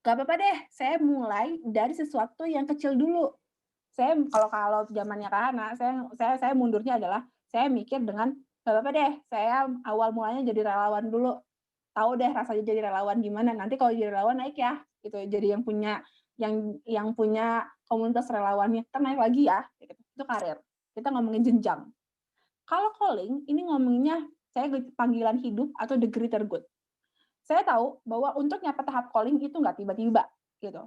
gak apa-apa deh, saya mulai dari sesuatu yang kecil dulu. Saya kalau zamannya Kak Hana, saya mundurnya adalah saya mikir dengan gak apa-apa deh, saya awal mulanya jadi relawan dulu. Tahu deh rasanya jadi relawan gimana. Nanti kalau jadi relawan naik ya, gitu. Jadi yang punya komunitas relawannya, kita naik lagi ya. Gitu. Itu karir. Kita ngomongin jenjang. Kalau calling, ini ngomonginnya saya panggilan hidup atau the greater good. Saya tahu bahwa untuk nyampe tahap calling itu nggak tiba-tiba, gitu.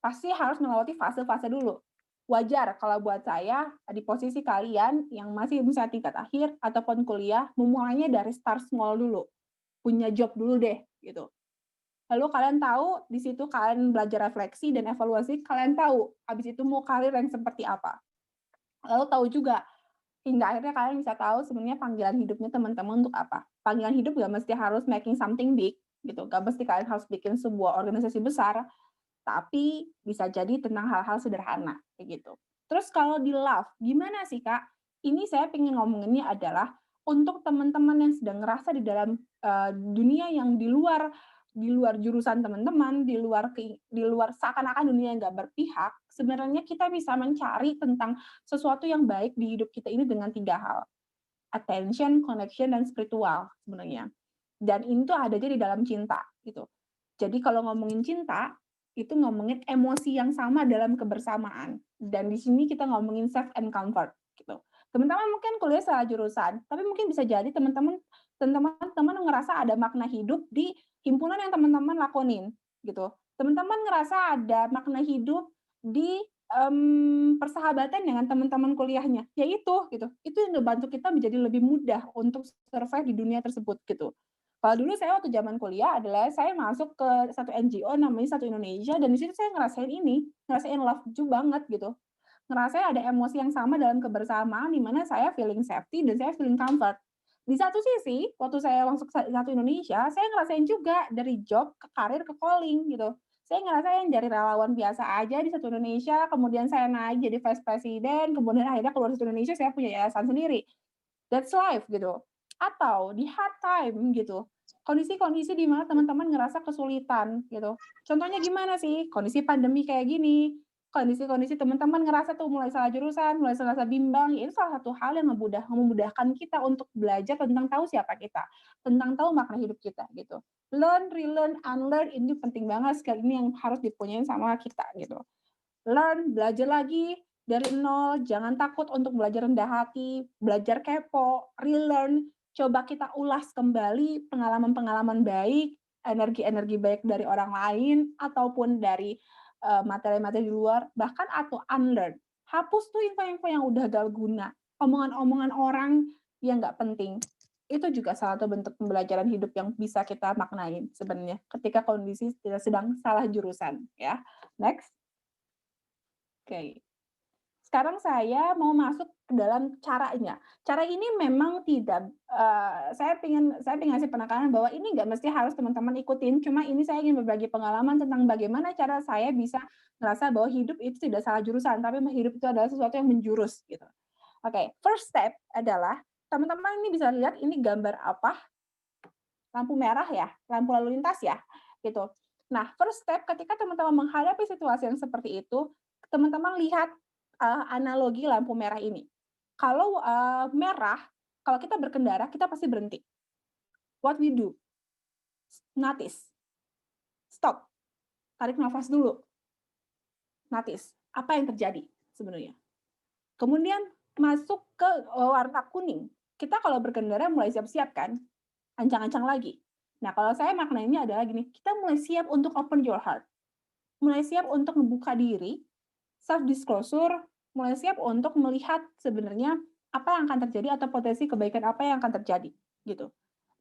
Pasti harus melewati fase-fase dulu. Wajar kalau buat saya di posisi kalian yang masih misalnya tingkat akhir ataupun kuliah, memulainya dari start small dulu. Punya job dulu deh, gitu. Lalu kalian tahu, di situ kalian belajar refleksi dan evaluasi, kalian tahu habis itu mau karir yang seperti apa. Lalu tahu juga, hingga akhirnya kalian bisa tahu sebenarnya panggilan hidupnya teman-teman untuk apa. Panggilan hidup nggak mesti harus making something big, gitu. Nggak mesti kalian harus bikin sebuah organisasi besar, tapi bisa jadi tentang hal-hal sederhana, kayak gitu. Terus kalau di love, gimana sih Kak? Ini saya pengen ngomonginnya adalah untuk teman-teman yang sedang ngerasa di dalam dunia yang di luar jurusan teman-teman, di luar seakan-akan dunia yang nggak berpihak, sebenarnya kita bisa mencari tentang sesuatu yang baik di hidup kita ini dengan 3 hal. Attention, connection, dan spiritual sebenarnya. Dan itu adanya di dalam cinta, gitu. Jadi kalau ngomongin cinta, itu ngomongin emosi yang sama dalam kebersamaan. Dan di sini kita ngomongin safe and comfort, gitu. Teman-teman mungkin kuliah salah jurusan, tapi mungkin bisa jadi teman-teman ngerasa ada makna hidup di himpunan yang teman-teman lakonin, gitu. Teman-teman ngerasa ada makna hidup di, persahabatan dengan teman-teman kuliahnya, ya itu gitu. Itu yang ngebantu kita menjadi lebih mudah untuk survive di dunia tersebut gitu. Kalau dulu saya waktu zaman kuliah adalah saya masuk ke satu NGO namanya Satu Indonesia dan di situ saya ngerasain ini, ngerasain love ju banget gitu. Ngerasain ada emosi yang sama dalam kebersamaan di mana saya feeling safety dan saya feeling comfort. Di satu sisi, waktu saya masuk Satu Indonesia, saya ngerasain juga dari job ke karir ke calling gitu. Saya ngerasain dari relawan biasa aja di Satu Indonesia, kemudian saya naik jadi vice president, kemudian akhirnya keluar Satu Indonesia saya punya yayasan sendiri. That's life gitu. Atau di hard time gitu, kondisi-kondisi di mana teman-teman ngerasa kesulitan gitu. Contohnya gimana sih? Kondisi pandemi kayak gini, kondisi-kondisi teman-teman ngerasa tuh mulai salah jurusan, mulai ngerasa bimbang, ya itu salah satu hal yang memudahkan kita untuk belajar tentang tahu siapa kita, tentang tahu makna hidup kita gitu. Learn, relearn, unlearn ini penting banget sekali, ini yang harus dipunyain sama kita gitu. Learn, belajar lagi dari nol, jangan takut untuk belajar rendah hati, belajar kepo, relearn, coba kita ulas kembali pengalaman-pengalaman baik, energi-energi baik dari orang lain, ataupun dari materi-materi di luar, bahkan atau unlearn. Hapus tuh info-info yang udah gak guna, omongan-omongan orang yang nggak penting. Itu juga salah satu bentuk pembelajaran hidup yang bisa kita maknain sebenarnya ketika kondisi kita sedang salah jurusan ya. Next. Oke. Sekarang saya mau masuk ke dalam caranya. Cara ini memang tidak, saya pengen ngasih penekanan bahwa ini nggak mesti harus teman-teman ikutin, cuma ini saya ingin berbagi pengalaman tentang bagaimana cara saya bisa ngerasa bahwa hidup itu tidak salah jurusan, tapi hidup itu adalah sesuatu yang menjurus, gitu. Oke, first step adalah teman-teman ini bisa lihat ini gambar apa, lampu merah ya, lampu lalu lintas ya, gitu. Nah, first step ketika teman-teman menghadapi situasi yang seperti itu, teman-teman lihat analogi lampu merah ini. Kalau merah, kalau kita berkendara, kita pasti berhenti. What we do? Notice, stop, tarik nafas dulu, notice, apa yang terjadi sebenarnya. Kemudian masuk ke warna kuning. Kita kalau berkendara mulai siap-siap kan, ancang-ancang lagi. Nah, kalau saya maknanya adalah gini, kita mulai siap untuk open your heart. Mulai siap untuk membuka diri, self disclosure, mulai siap untuk melihat sebenarnya apa yang akan terjadi atau potensi kebaikan apa yang akan terjadi, gitu.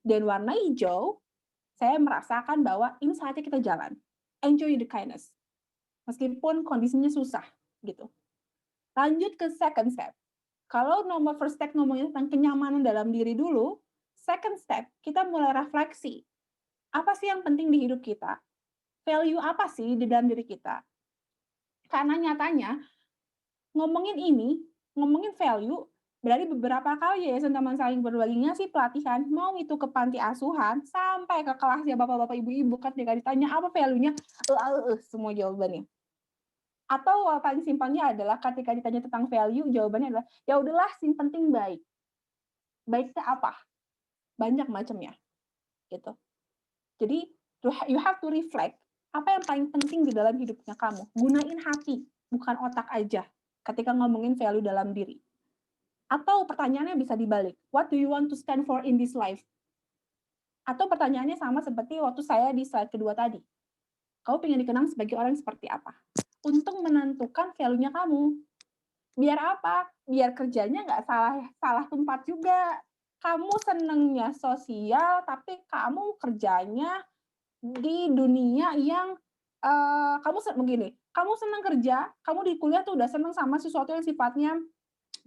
Dan warna hijau, saya merasakan bahwa ini saatnya kita jalan. Enjoy the kindness. Meskipun kondisinya susah, gitu. Lanjut ke second step. Kalau nomor first step ngomongin tentang kenyamanan dalam diri dulu, second step kita mulai refleksi. Apa sih yang penting di hidup kita? Value apa sih di dalam diri kita? Karena nyatanya ngomongin value, berarti beberapa kali Yayasan Taman Saling Berbagi ngasih pelatihan, mau itu ke panti asuhan, sampai ke kelasnya bapak-bapak, ibu-ibu, ketika ditanya apa value-nya, semua jawabannya. Atau paling simpelnya adalah ketika ditanya tentang value, jawabannya adalah, ya udahlah, yang penting baik. Baiknya apa? Banyak macamnya, gitu. Jadi, you have to reflect, apa yang paling penting di dalam hidupnya kamu. Gunain hati, bukan otak aja, ketika ngomongin value dalam diri. Atau pertanyaannya bisa dibalik, what do you want to stand for in this life? Atau pertanyaannya sama seperti waktu saya di slide kedua tadi. Kamu pengen dikenang sebagai orang seperti apa? Untuk menentukan value-nya kamu. Biar apa? Biar kerjanya nggak salah tempat juga. Kamu senengnya sosial, tapi kamu kerjanya di dunia yang kamu senang kerja, kamu di kuliah tuh udah seneng sama sesuatu yang sifatnya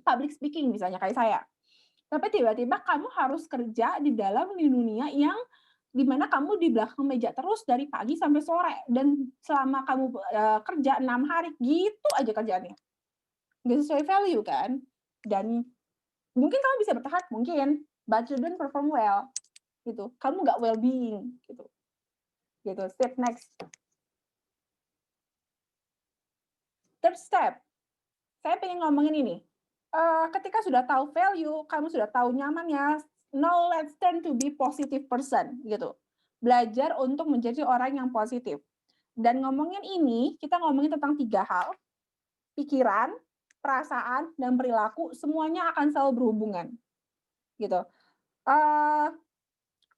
public speaking misalnya kayak saya. Tapi tiba-tiba kamu harus kerja di dalam dunia yang di mana kamu di belakang meja terus dari pagi sampai sore dan selama kamu kerja 6 hari gitu aja kerjaannya. Nggak sesuai value kan? Dan mungkin kamu bisa bertahan, mungkin, but you don't perform well gitu. Kamu nggak well being gitu. Gitu. Step next. Third step. Saya pengen ngomongin ini. Ketika sudah tahu value, kamu sudah tahu nyamannya, now let's turn to be positive person gitu. Belajar untuk menjadi orang yang positif. Dan ngomongin ini, kita ngomongin tentang 3 hal. Pikiran, perasaan, dan perilaku semuanya akan selalu berhubungan. Gitu.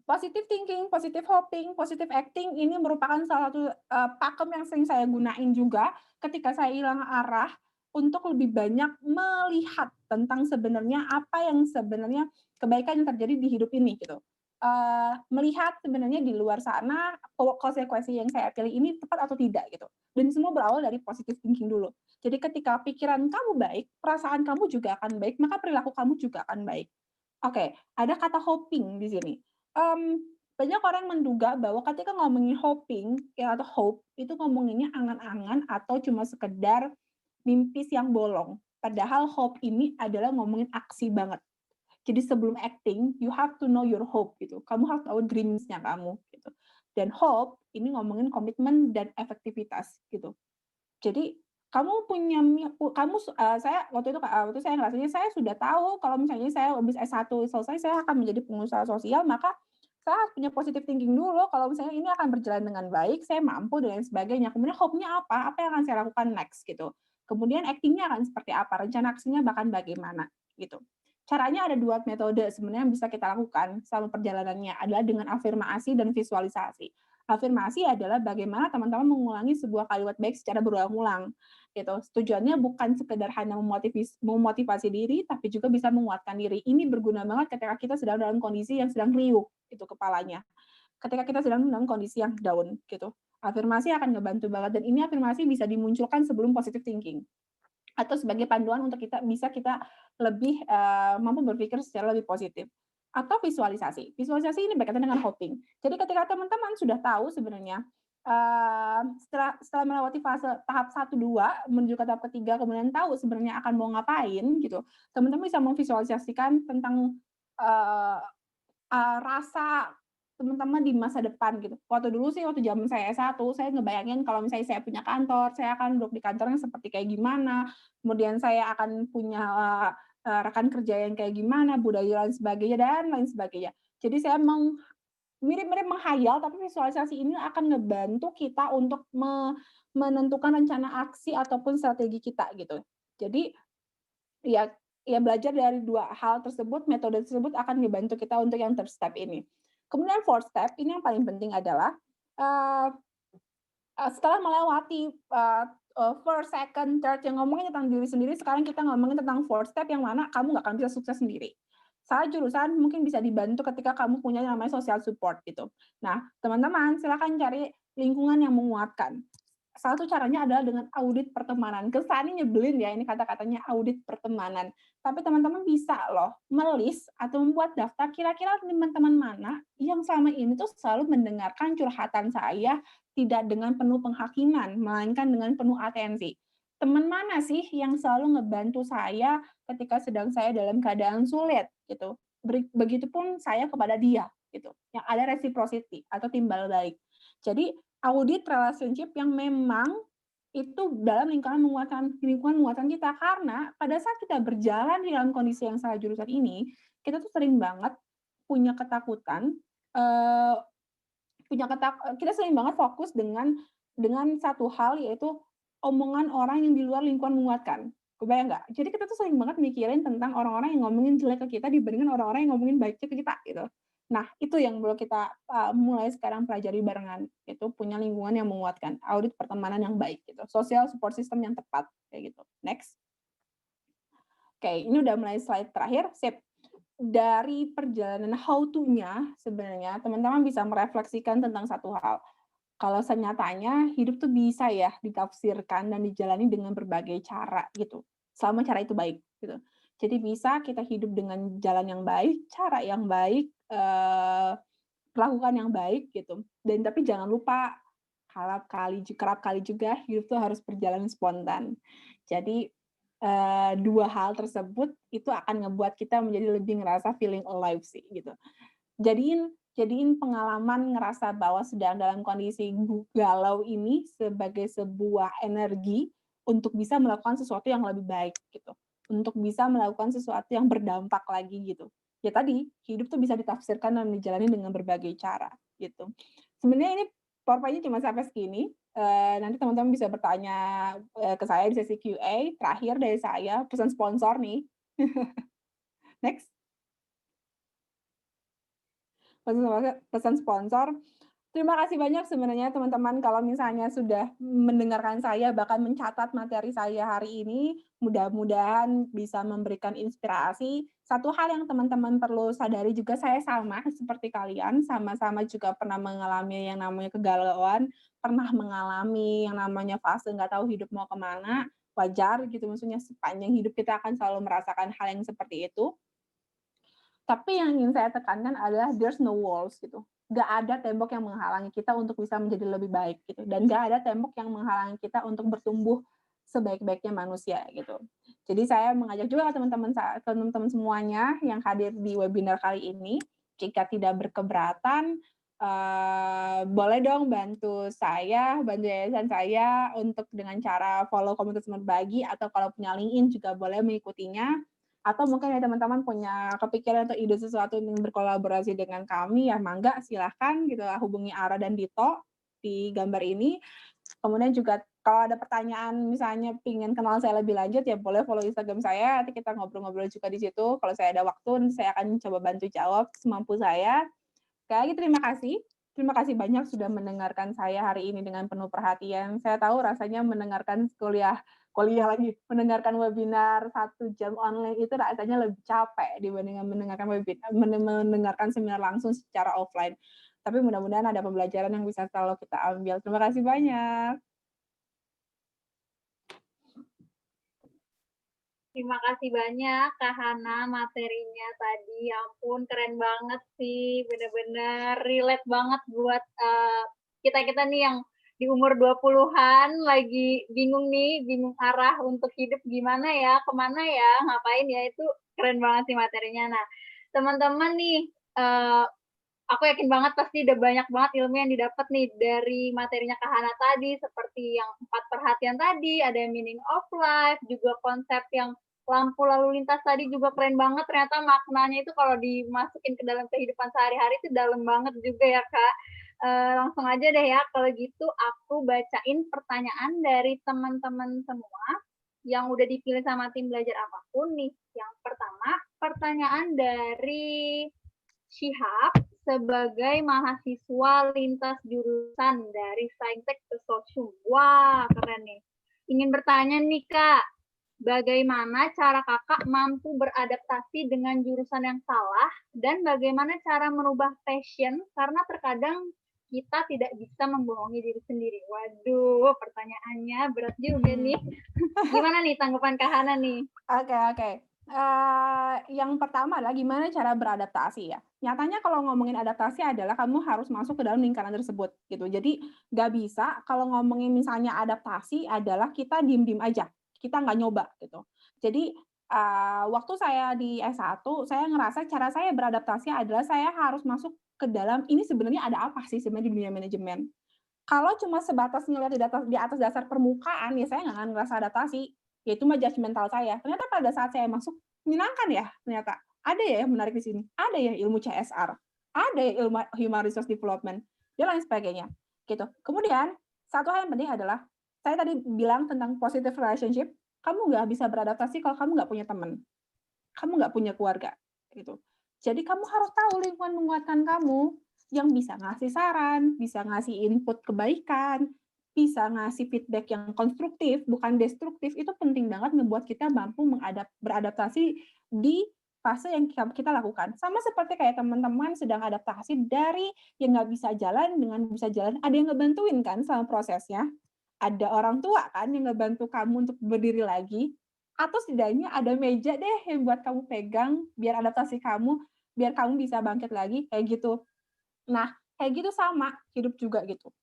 Positive thinking, positive hoping, positive acting ini merupakan salah satu, pakem yang sering saya gunain juga ketika saya hilang arah untuk lebih banyak melihat tentang sebenarnya apa yang sebenarnya kebaikan yang terjadi di hidup ini gitu. Melihat sebenarnya di luar sana konsekuensi yang saya pilih ini tepat atau tidak gitu, dan semua berawal dari positive thinking dulu. Jadi ketika pikiran kamu baik, perasaan kamu juga akan baik, maka perilaku kamu juga akan baik. Oke, ada kata hoping di sini. Banyak orang menduga bahwa ketika ngomongin hoping ya atau hope itu ngomonginnya angan-angan atau cuma sekedar mimpi siang bolong. Padahal hope ini adalah ngomongin aksi banget. Jadi sebelum acting, you have to know your hope gitu. Kamu harus tahu dreams-nya kamu gitu. Dan hope ini ngomongin komitmen dan efektivitas gitu. Jadi kamu punya saya waktu itu saya ngerasanya saya sudah tahu kalau misalnya saya habis S1 selesai saya akan menjadi pengusaha sosial, maka saya harus punya positive thinking dulu kalau misalnya ini akan berjalan dengan baik, saya mampu dan lain sebagainya. Kemudian hope-nya apa? Apa yang akan saya lakukan next gitu. Kemudian acting-nya akan seperti apa, rencana aksinya bahkan bagaimana gitu. Caranya ada 2 metode sebenarnya yang bisa kita lakukan selama perjalanannya adalah dengan afirmasi dan visualisasi. Afirmasi adalah bagaimana teman-teman mengulangi sebuah kalimat baik secara berulang-ulang gitu. Tujuannya bukan sekedar hanya memotivasi diri, tapi juga bisa menguatkan diri. Ini berguna banget ketika kita sedang dalam kondisi yang sedang riuh itu kepalanya. Ketika kita sedang dalam kondisi yang down gitu. Afirmasi akan ngebantu banget dan ini afirmasi bisa dimunculkan sebelum positive thinking atau sebagai panduan untuk kita lebih mampu berpikir secara lebih positif. Atau visualisasi. Visualisasi ini berkaitan dengan hoping. Jadi ketika teman-teman sudah tahu sebenarnya setelah melewati fase tahap 1, 2 menuju ke tahap ketiga, kemudian tahu sebenarnya akan mau ngapain gitu, teman-teman bisa memvisualisasikan tentang eee rasa teman-teman di masa depan gitu. Waktu zaman saya S1, saya ngebayangin kalau misalnya saya punya kantor, saya akan duduk di kantornya seperti kayak gimana, kemudian saya akan punya, rekan kerja yang kayak gimana, budaya dan lain sebagainya. Jadi saya mirip-mirip menghayal, tapi visualisasi ini akan ngebantu kita untuk menentukan rencana aksi ataupun strategi kita gitu. Jadi ya ya belajar dari 2 hal tersebut, metode tersebut akan dibantu kita untuk yang third step ini. Kemudian fourth step, ini yang paling penting adalah, eee setelah melewati, first, second, third yang ngomongin tentang diri sendiri, sekarang kita ngomongin tentang fourth step yang mana kamu nggak akan bisa sukses sendiri. Salah jurusan mungkin bisa dibantu ketika kamu punya yang namanya social support gitu. Nah, teman-teman silakan cari lingkungan yang menguatkan. Salah satu caranya adalah dengan audit pertemanan. Kesannya nyebelin ya ini kata-katanya audit pertemanan. Tapi teman-teman bisa loh melis atau membuat daftar kira-kira teman-teman mana yang selama ini tuh selalu mendengarkan curhatan saya tidak dengan penuh penghakiman, melainkan dengan penuh atensi. Teman mana sih yang selalu ngebantu saya ketika sedang saya dalam keadaan sulit gitu. Begitupun saya kepada dia gitu. Yang ada reciprocity atau timbal balik. Jadi audit relationship yang memang itu dalam lingkungan menguatkan kita. Karena pada saat kita berjalan di dalam kondisi yang salah jurusan ini, kita tuh sering banget punya ketakutan, eee, kita sering banget fokus dengan satu hal, yaitu omongan orang yang di luar lingkungan menguatkan. Kebayang nggak? Jadi kita tuh sering banget mikirin tentang orang-orang yang ngomongin jelek ke kita dibandingkan orang-orang yang ngomongin baiknya ke kita, gitu. Nah, itu yang perlu kita, mulai sekarang pelajari barengan, itu punya lingkungan yang menguatkan, audit pertemanan yang baik gitu, social support system yang tepat, kayak gitu. Next. Oke, ini udah mulai slide terakhir, sip. Dari perjalanan how to-nya sebenarnya teman-teman bisa merefleksikan tentang satu hal, kalau senyatanya hidup tuh bisa ya ditafsirkan dan dijalani dengan berbagai cara gitu, selama cara itu baik gitu. Jadi bisa kita hidup dengan jalan yang baik, cara yang baik, lakukan yang baik gitu, dan tapi jangan lupa kerap kali juga hidup tuh harus berjalan spontan. Jadi, 2 hal tersebut itu akan ngebuat kita menjadi lebih ngerasa feeling alive sih gitu. Jadiin pengalaman ngerasa bahwa sedang dalam kondisi galau ini sebagai sebuah energi untuk bisa melakukan sesuatu yang lebih baik gitu, untuk bisa melakukan sesuatu yang berdampak lagi gitu. Ya tadi, hidup tuh bisa ditafsirkan dan dijalani dengan berbagai cara gitu. Sebenarnya ini PowerPoint-nya cuma sampai segini, nanti teman-teman bisa bertanya, ke saya di sesi Q&A. Terakhir dari saya, pesan sponsor nih. Next. pesan sponsor. Terima kasih banyak sebenarnya teman-teman kalau misalnya sudah mendengarkan saya, bahkan mencatat materi saya hari ini, mudah-mudahan bisa memberikan inspirasi. Satu hal yang teman-teman perlu sadari juga saya sama seperti kalian, sama-sama juga pernah mengalami yang namanya kegalauan, pernah mengalami yang namanya fase nggak tahu hidup mau kemana, wajar gitu, maksudnya sepanjang hidup kita akan selalu merasakan hal yang seperti itu. Tapi yang ingin saya tekankan adalah there's no walls gitu. Nggak ada tembok yang menghalangi kita untuk bisa menjadi lebih baik gitu. Dan nggak ada tembok yang menghalangi kita untuk bertumbuh sebaik-baiknya manusia gitu. Jadi saya mengajak juga teman-teman semuanya yang hadir di webinar kali ini, jika tidak berkeberatan, boleh dong bantu yayasan saya untuk dengan cara follow komunitas berbagi atau kalau punya LinkedIn juga boleh mengikutinya. Atau mungkin ya teman-teman punya kepikiran atau ide sesuatu yang berkolaborasi dengan kami, ya mangga silahkan gitu hubungi Ara dan Dito di gambar ini. Kemudian juga kalau ada pertanyaan misalnya pingin kenal saya lebih lanjut ya boleh follow Instagram saya, nanti kita ngobrol-ngobrol juga di situ. Kalau saya ada waktu saya akan coba bantu jawab semampu saya. Sekali lagi terima kasih. Terima kasih banyak sudah mendengarkan saya hari ini dengan penuh perhatian. Saya tahu rasanya mendengarkan kuliah lagi, mendengarkan webinar 1 jam online itu rasanya lebih capek dibandingkan mendengarkan seminar langsung secara offline. Tapi mudah-mudahan ada pembelajaran yang bisa selalu kita ambil. Terima kasih banyak. Terima kasih banyak Kak Hana materinya tadi. Ya ampun, keren banget sih. Bener-bener relate banget buat kita-kita nih yang di umur 20-an lagi bingung arah untuk hidup gimana ya, kemana ya, ngapain ya, itu keren banget sih materinya. Nah, teman-teman nih, aku yakin banget pasti udah banyak banget ilmu yang didapat nih dari materinya Kak Hana tadi, seperti yang 4 perhatian tadi, ada meaning of life, juga konsep yang lampu lalu lintas tadi juga keren banget, ternyata maknanya itu kalau dimasukin ke dalam kehidupan sehari-hari itu dalam banget juga ya Kak. Langsung aja deh ya, kalau gitu aku bacain pertanyaan dari teman-teman semua yang udah dipilih sama tim belajar apapun nih. Yang pertama, pertanyaan dari Syihab sebagai mahasiswa lintas jurusan dari Saintek ke Sosum. Wah, keren nih. Ingin bertanya nih Kak, bagaimana cara kakak mampu beradaptasi dengan jurusan yang salah dan bagaimana cara merubah passion karena terkadang kita tidak bisa membohongi diri sendiri. Waduh, pertanyaannya berat juga nih. Gimana nih tanggapan Kak Hana nih? Oke. Yang pertama adalah gimana cara beradaptasi ya. Nyatanya kalau ngomongin adaptasi adalah kamu harus masuk ke dalam lingkaran tersebut gitu. Jadi nggak bisa kalau ngomongin misalnya adaptasi adalah kita diem-diem aja, kita nggak nyoba gitu. Jadi waktu saya di S1 saya ngerasa cara saya beradaptasi adalah saya harus masuk ke dalam ini sebenarnya ada apa sih sebenarnya di dunia manajemen. Kalau cuma sebatas ngelihat di atas dasar permukaan ya saya nggak akan ngerasa adaptasi. Ya itu mah judgemental saya. Ternyata pada saat saya masuk, menyenangkan ya ternyata. Ada ya yang menarik di sini. Ada ya ilmu CSR, ada ya ilmu Human Resource Development, dan lain sebagainya. Gitu. Kemudian, satu hal yang penting adalah, saya tadi bilang tentang positive relationship, kamu nggak bisa beradaptasi kalau kamu nggak punya teman. Kamu nggak punya keluarga. Gitu. Jadi kamu harus tahu lingkungan menguatkan kamu, yang bisa ngasih saran, bisa ngasih input kebaikan, bisa ngasih feedback yang konstruktif, bukan destruktif, itu penting banget ngebuat kita mampu beradaptasi di fase yang kita lakukan. Sama seperti kayak teman-teman sedang adaptasi dari yang nggak bisa jalan dengan bisa jalan, ada yang ngebantuin kan sama prosesnya. Ada orang tua kan yang ngebantu kamu untuk berdiri lagi, atau setidaknya ada meja deh yang buat kamu pegang, biar adaptasi kamu, biar kamu bisa bangkit lagi, kayak gitu. Nah, kayak gitu sama, hidup juga gitu.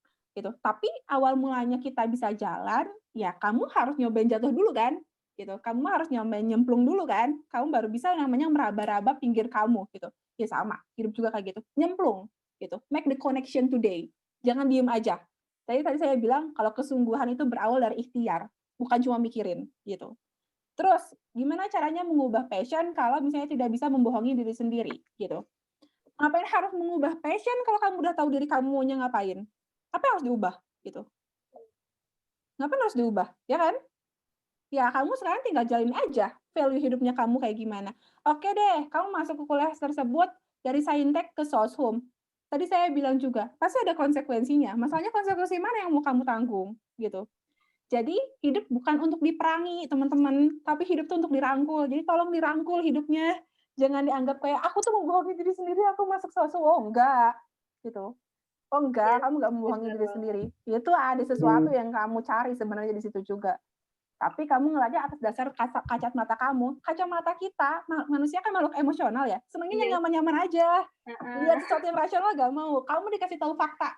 Tapi awal mulanya kita bisa jalan, ya kamu harus nyobain jatuh dulu kan, gitu. Kamu harus nyobain nyemplung dulu kan, kamu baru bisa namanya meraba-raba pinggir kamu gitu. Ya sama, hidup juga kayak gitu, nyemplung gitu. Make the connection today. Jangan diem aja. Tadi saya bilang kalau kesungguhan itu berawal dari ikhtiar, bukan cuma mikirin gitu. Terus gimana caranya mengubah passion kalau misalnya tidak bisa membohongi diri sendiri gitu. Ngapain harus mengubah passion kalau kamu udah tahu diri kamu maunya ngapain? Apa yang harus diubah gitu? Ngapain harus diubah, ya kan? Ya kamu sekarang tinggal jalin aja value hidupnya kamu kayak gimana. Oke deh, kamu masuk ke kuliah tersebut dari Saintek ke Soshum. tadi saya bilang juga, pasti ada konsekuensinya. Masalahnya konsekuensi mana yang mau kamu tanggung, gitu. Jadi hidup bukan untuk diperangi, teman-teman, tapi hidup tuh untuk dirangkul. Jadi tolong dirangkul hidupnya. Jangan dianggap kayak, "Aku tuh membohongi diri sendiri, aku masuk suatu." Oh, enggak, gitu. Oh, Iya, enggak, kamu enggak membohongi bener diri banget. sendiri. Itu ada sesuatu yang kamu cari sebenarnya di situ juga. Tapi kamu ngeliatnya atas dasar kacamata kamu. Kacamata kita, manusia kan makhluk emosional ya, senangnya yang Iya, nyaman-nyaman aja. Lihat heeh. sesuatu yang rasional nggak mau. Kamu dikasih tahu fakta,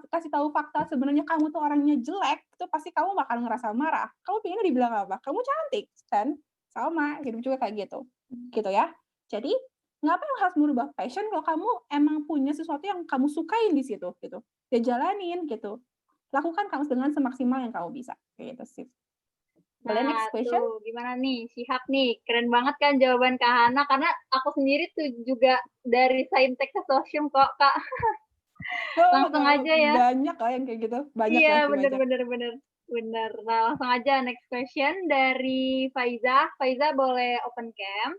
kasih tahu fakta sebenarnya kamu tuh orangnya jelek, itu pasti kamu bakal ngerasa marah. Kamu pengennya dibilang apa? Kamu cantik, kan? Sama, hidup juga kayak gitu. Gitu ya. Jadi, ngapain harus merubah passion kalau kamu emang punya sesuatu yang kamu sukain di situ, gitu. Ya jalanin, gitu. Lakukan kamu dengan semaksimal yang kamu bisa. Kayak gitu sih. Boleh Nah, next question? tuh gimana nih, Shihab nih, keren banget kan jawaban Kak Hana, karena aku sendiri tuh juga dari Saintek Sosium kok, Kak. Oh, Langsung aja ya. banyak lah yang kayak gitu, banyak Iya, pasti bener banyak. bener bener. Bener. Nah, langsung aja next question dari Faiza. Faiza boleh open cam.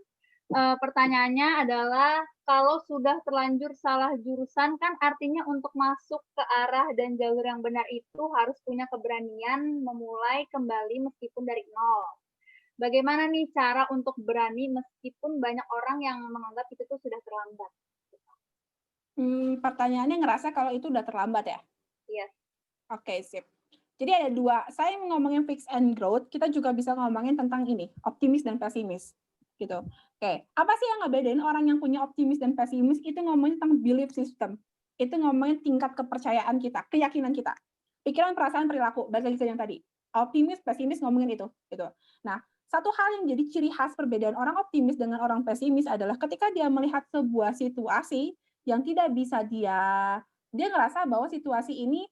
Pertanyaannya adalah, kalau sudah terlanjur salah jurusan kan artinya untuk masuk ke arah dan jalur yang benar itu harus punya keberanian memulai kembali meskipun dari nol. Bagaimana nih cara untuk berani meskipun banyak orang yang menganggap itu tuh sudah terlambat? Pertanyaannya ngerasa kalau itu udah terlambat ya? Iya. Oke, sip. Jadi ada 2, saya ngomongin fix and growth, kita juga bisa ngomongin tentang ini, optimis dan pesimis, gitu. Oke, apa sih yang ngebedain orang yang punya optimis dan pesimis, itu ngomongin tentang belief system. Itu ngomongin tingkat kepercayaan kita, keyakinan kita. Pikiran, perasaan, perilaku, balik lagi ke yang tadi. Optimis, pesimis ngomongin itu, gitu. Nah, satu hal yang jadi ciri khas perbedaan orang optimis dengan orang pesimis adalah ketika dia melihat sebuah situasi yang tidak bisa dia ngerasa bahwa situasi ini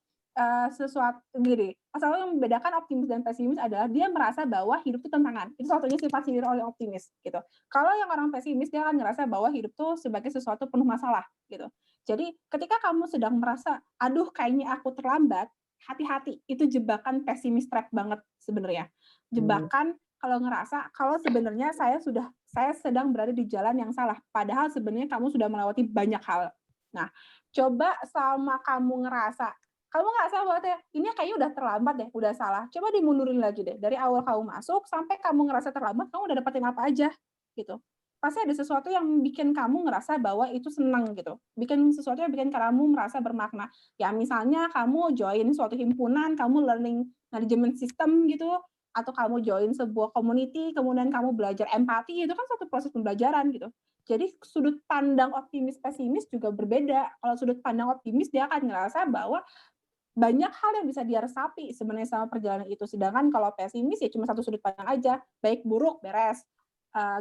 sesuatu gini, selalu yang membedakan optimis dan pesimis adalah dia merasa bahwa hidup itu tantangan. Itu satunya sifat sendiri oleh optimis gitu. Kalau yang orang pesimis dia akan ngerasa bahwa hidup tuh sebagai sesuatu penuh masalah gitu. Jadi ketika kamu sedang merasa, aduh kayaknya aku terlambat, hati-hati, itu jebakan pesimis trap banget sebenarnya. Jebakan kalau ngerasa kalau sebenarnya saya sedang berada di jalan yang salah, padahal sebenarnya kamu sudah melewati banyak hal. Nah, coba sama kamu ngerasa bahwa ini kayaknya udah terlambat deh, udah salah. Coba dimundurin lagi deh, dari awal kamu masuk sampai kamu ngerasa terlambat, kamu udah dapetin apa aja, gitu. Pasti ada sesuatu yang bikin kamu ngerasa bahwa itu seneng gitu, bikin sesuatu yang bikin kamu merasa bermakna. Ya misalnya kamu join suatu himpunan, kamu learning management system gitu, atau kamu join sebuah community, kemudian kamu belajar empati, itu kan suatu proses pembelajaran gitu. Jadi sudut pandang optimis pesimis juga berbeda. Kalau sudut pandang optimis dia akan ngerasa bahwa banyak hal yang bisa dia resapi sebenarnya sama perjalanan itu. Sedangkan kalau pesimis ya cuma satu sudut pandang aja, baik buruk beres,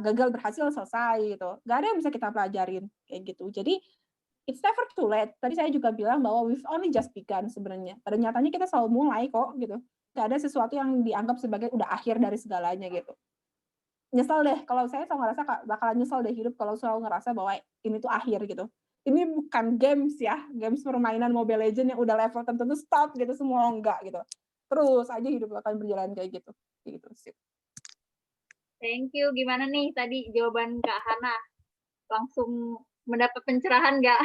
gagal berhasil selesai gitu. Gak ada yang bisa kita pelajarin kayak gitu. Jadi it's never too late. Tadi saya juga bilang bahwa we've only just begun sebenarnya. Pada nyatanya kita selalu mulai kok gitu. Gak ada sesuatu yang dianggap sebagai udah akhir dari segalanya gitu. Nyesel deh, kalau saya selalu ngerasa bakalan nyesel deh hidup kalau selalu ngerasa bahwa ini tuh akhir gitu. Ini bukan games ya, games permainan Mobile Legends yang udah level tertentu stop gitu semua, enggak gitu. Terus aja hidup akan berjalan kayak gitu. Gitu sih. Thank you. Gimana nih tadi jawaban Kak Hana? Langsung mendapat pencerahan nggak?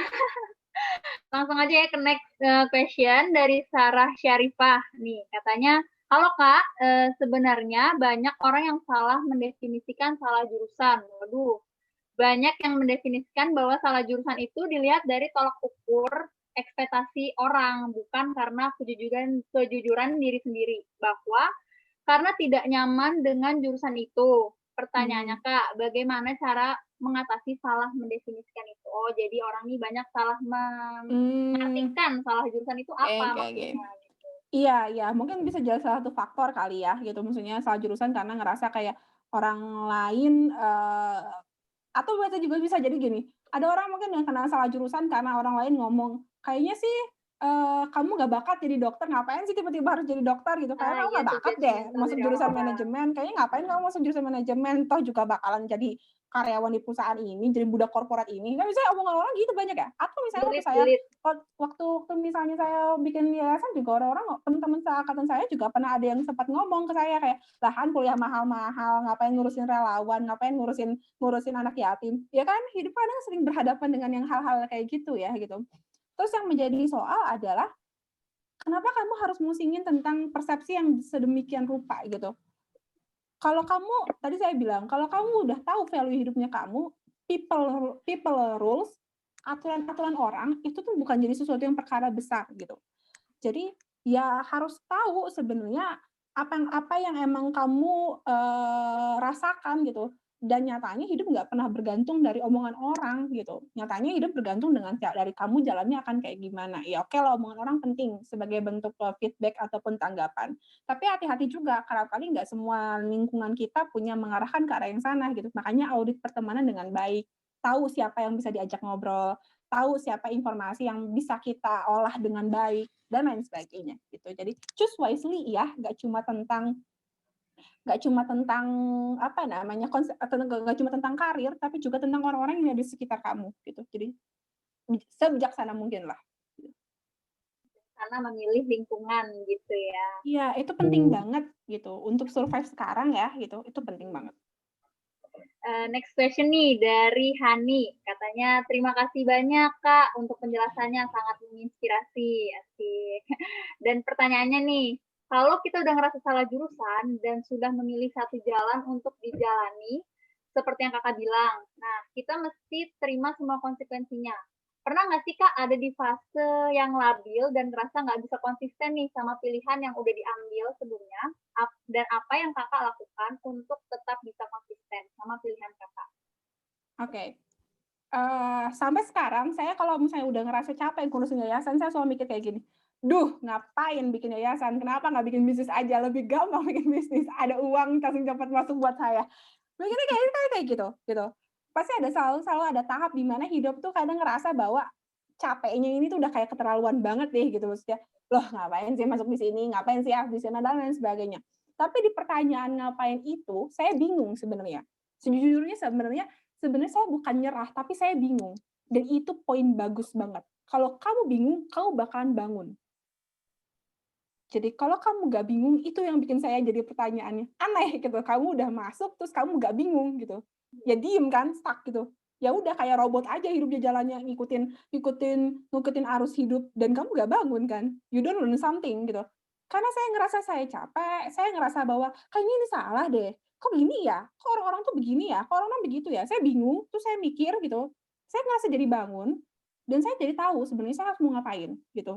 Langsung aja ya ke next question dari Sarah Syarifah. Nih, katanya, halo Kak, sebenarnya banyak orang yang salah mendefinisikan salah jurusan. Waduh, banyak yang mendefinisikan bahwa salah jurusan itu dilihat dari tolak ukur ekspektasi orang, bukan karena kejujuran diri sendiri. Bahwa karena tidak nyaman dengan jurusan itu. Pertanyaannya Kak, bagaimana cara mengatasi salah mendefinisikan itu? Oh, jadi orang ini banyak salah mengartikan salah jurusan itu apa Oke. maksudnya. Iya, iya, mungkin bisa jadi salah satu faktor kali ya gitu, maksudnya salah jurusan karena ngerasa kayak orang lain, atau juga bisa jadi gini, ada orang mungkin yang kena salah jurusan karena orang lain ngomong, "Kayaknya sih, kamu nggak bakat jadi dokter, ngapain sih tiba-tiba harus jadi dokter?" Gitu, "Kayaknya Ah, kamu iya nggak tuh bakat deh judgmental masuk dari jurusan orang-orang. manajemen, kayaknya ngapain kamu masuk jurusan manajemen, toh juga bakalan jadi karyawan di perusahaan ini, jadi budak korporat ini." Kan misalnya omongan orang gitu banyak ya. Atau misalnya Julid. waktu misalnya saya bikin yayasan juga orang-orang teman-teman seangkatan saya juga pernah ada yang sempat ngomong ke saya kayak, "Lah kuliah mahal-mahal, ngapain ngurusin relawan, ngapain ngurusin anak yatim." Ya kan hidup kadang sering berhadapan dengan yang hal-hal kayak gitu ya gitu. Terus yang menjadi soal adalah kenapa kamu harus musingin tentang persepsi yang sedemikian rupa gitu. Kalau kamu, tadi saya bilang, kalau kamu udah tahu value hidupnya kamu, people rules, aturan-aturan orang, itu tuh bukan jadi sesuatu yang perkara besar gitu. Jadi ya harus tahu sebenarnya apa yang emang kamu rasakan gitu. Dan nyatanya hidup nggak pernah bergantung dari omongan orang gitu. Nyatanya hidup bergantung dari kamu jalannya akan kayak gimana. Ya oke lah, omongan orang penting sebagai bentuk feedback ataupun tanggapan. Tapi hati-hati juga, karena kali nggak semua lingkungan kita punya mengarahkan ke arah yang sana gitu. Makanya audit pertemanan dengan baik. Tahu siapa yang bisa diajak ngobrol, tahu siapa informasi yang bisa kita olah dengan baik, dan lain sebagainya gitu. Jadi choose wisely ya, nggak cuma tentang apa namanya nggak cuma tentang karir, tapi juga tentang orang-orang yang ada di sekitar kamu gitu. Jadi sebijaksana mungkin lah. Karena memilih lingkungan gitu ya. Iya, itu penting banget gitu untuk survive sekarang ya gitu. Itu penting banget. Next question nih dari Hani. Katanya terima kasih banyak Kak untuk penjelasannya, sangat menginspirasi. Asik. Dan pertanyaannya nih, kalau kita udah ngerasa salah jurusan dan sudah memilih satu jalan untuk dijalani, seperti yang Kakak bilang, nah kita mesti terima semua konsekuensinya. Pernah nggak sih Kak ada di fase yang labil dan ngerasa nggak bisa konsisten nih sama pilihan yang udah diambil sebelumnya, dan apa yang Kakak lakukan untuk tetap bisa konsisten sama pilihan Kakak? Oke. Sampai sekarang saya kalau misalnya udah ngerasa capek ngurusin yayasan, saya selalu mikir kayak gini, duh ngapain bikin yayasan, kenapa nggak bikin bisnis aja, lebih gampang bikin bisnis, ada uang langsung dapat masuk buat saya. Mikirnya kayak gitu. Pasti selalu ada tahap di mana hidup tuh kadang ngerasa bahwa capeknya ini tuh udah kayak keterlaluan banget deh gitu, maksudnya, loh ngapain sih masuk di sini, ngapain sih di sana, dan lain sebagainya. Tapi di pertanyaan ngapain itu, saya bingung sebenarnya. Sejujurnya sebenarnya saya bukan nyerah, tapi saya bingung. Dan itu poin bagus banget. Kalau kamu bingung, kamu bakalan bangun. Jadi kalau kamu nggak bingung, itu yang bikin saya jadi pertanyaannya. Aneh gitu, kamu udah masuk, terus kamu nggak bingung gitu. Ya diem kan, stuck gitu. Ya udah kayak robot aja hidupnya jalannya, ngikutin arus hidup, dan kamu nggak bangun kan. You don't learn something gitu. Karena saya ngerasa saya capek, saya ngerasa bahwa kayaknya ini salah deh. Kok begini ya? Kok orang-orang tuh begini ya? Kok orang-orang begitu ya? Saya bingung, terus saya mikir gitu. Saya ngerasa jadi bangun, dan saya jadi tahu sebenarnya saya harus mau ngapain gitu.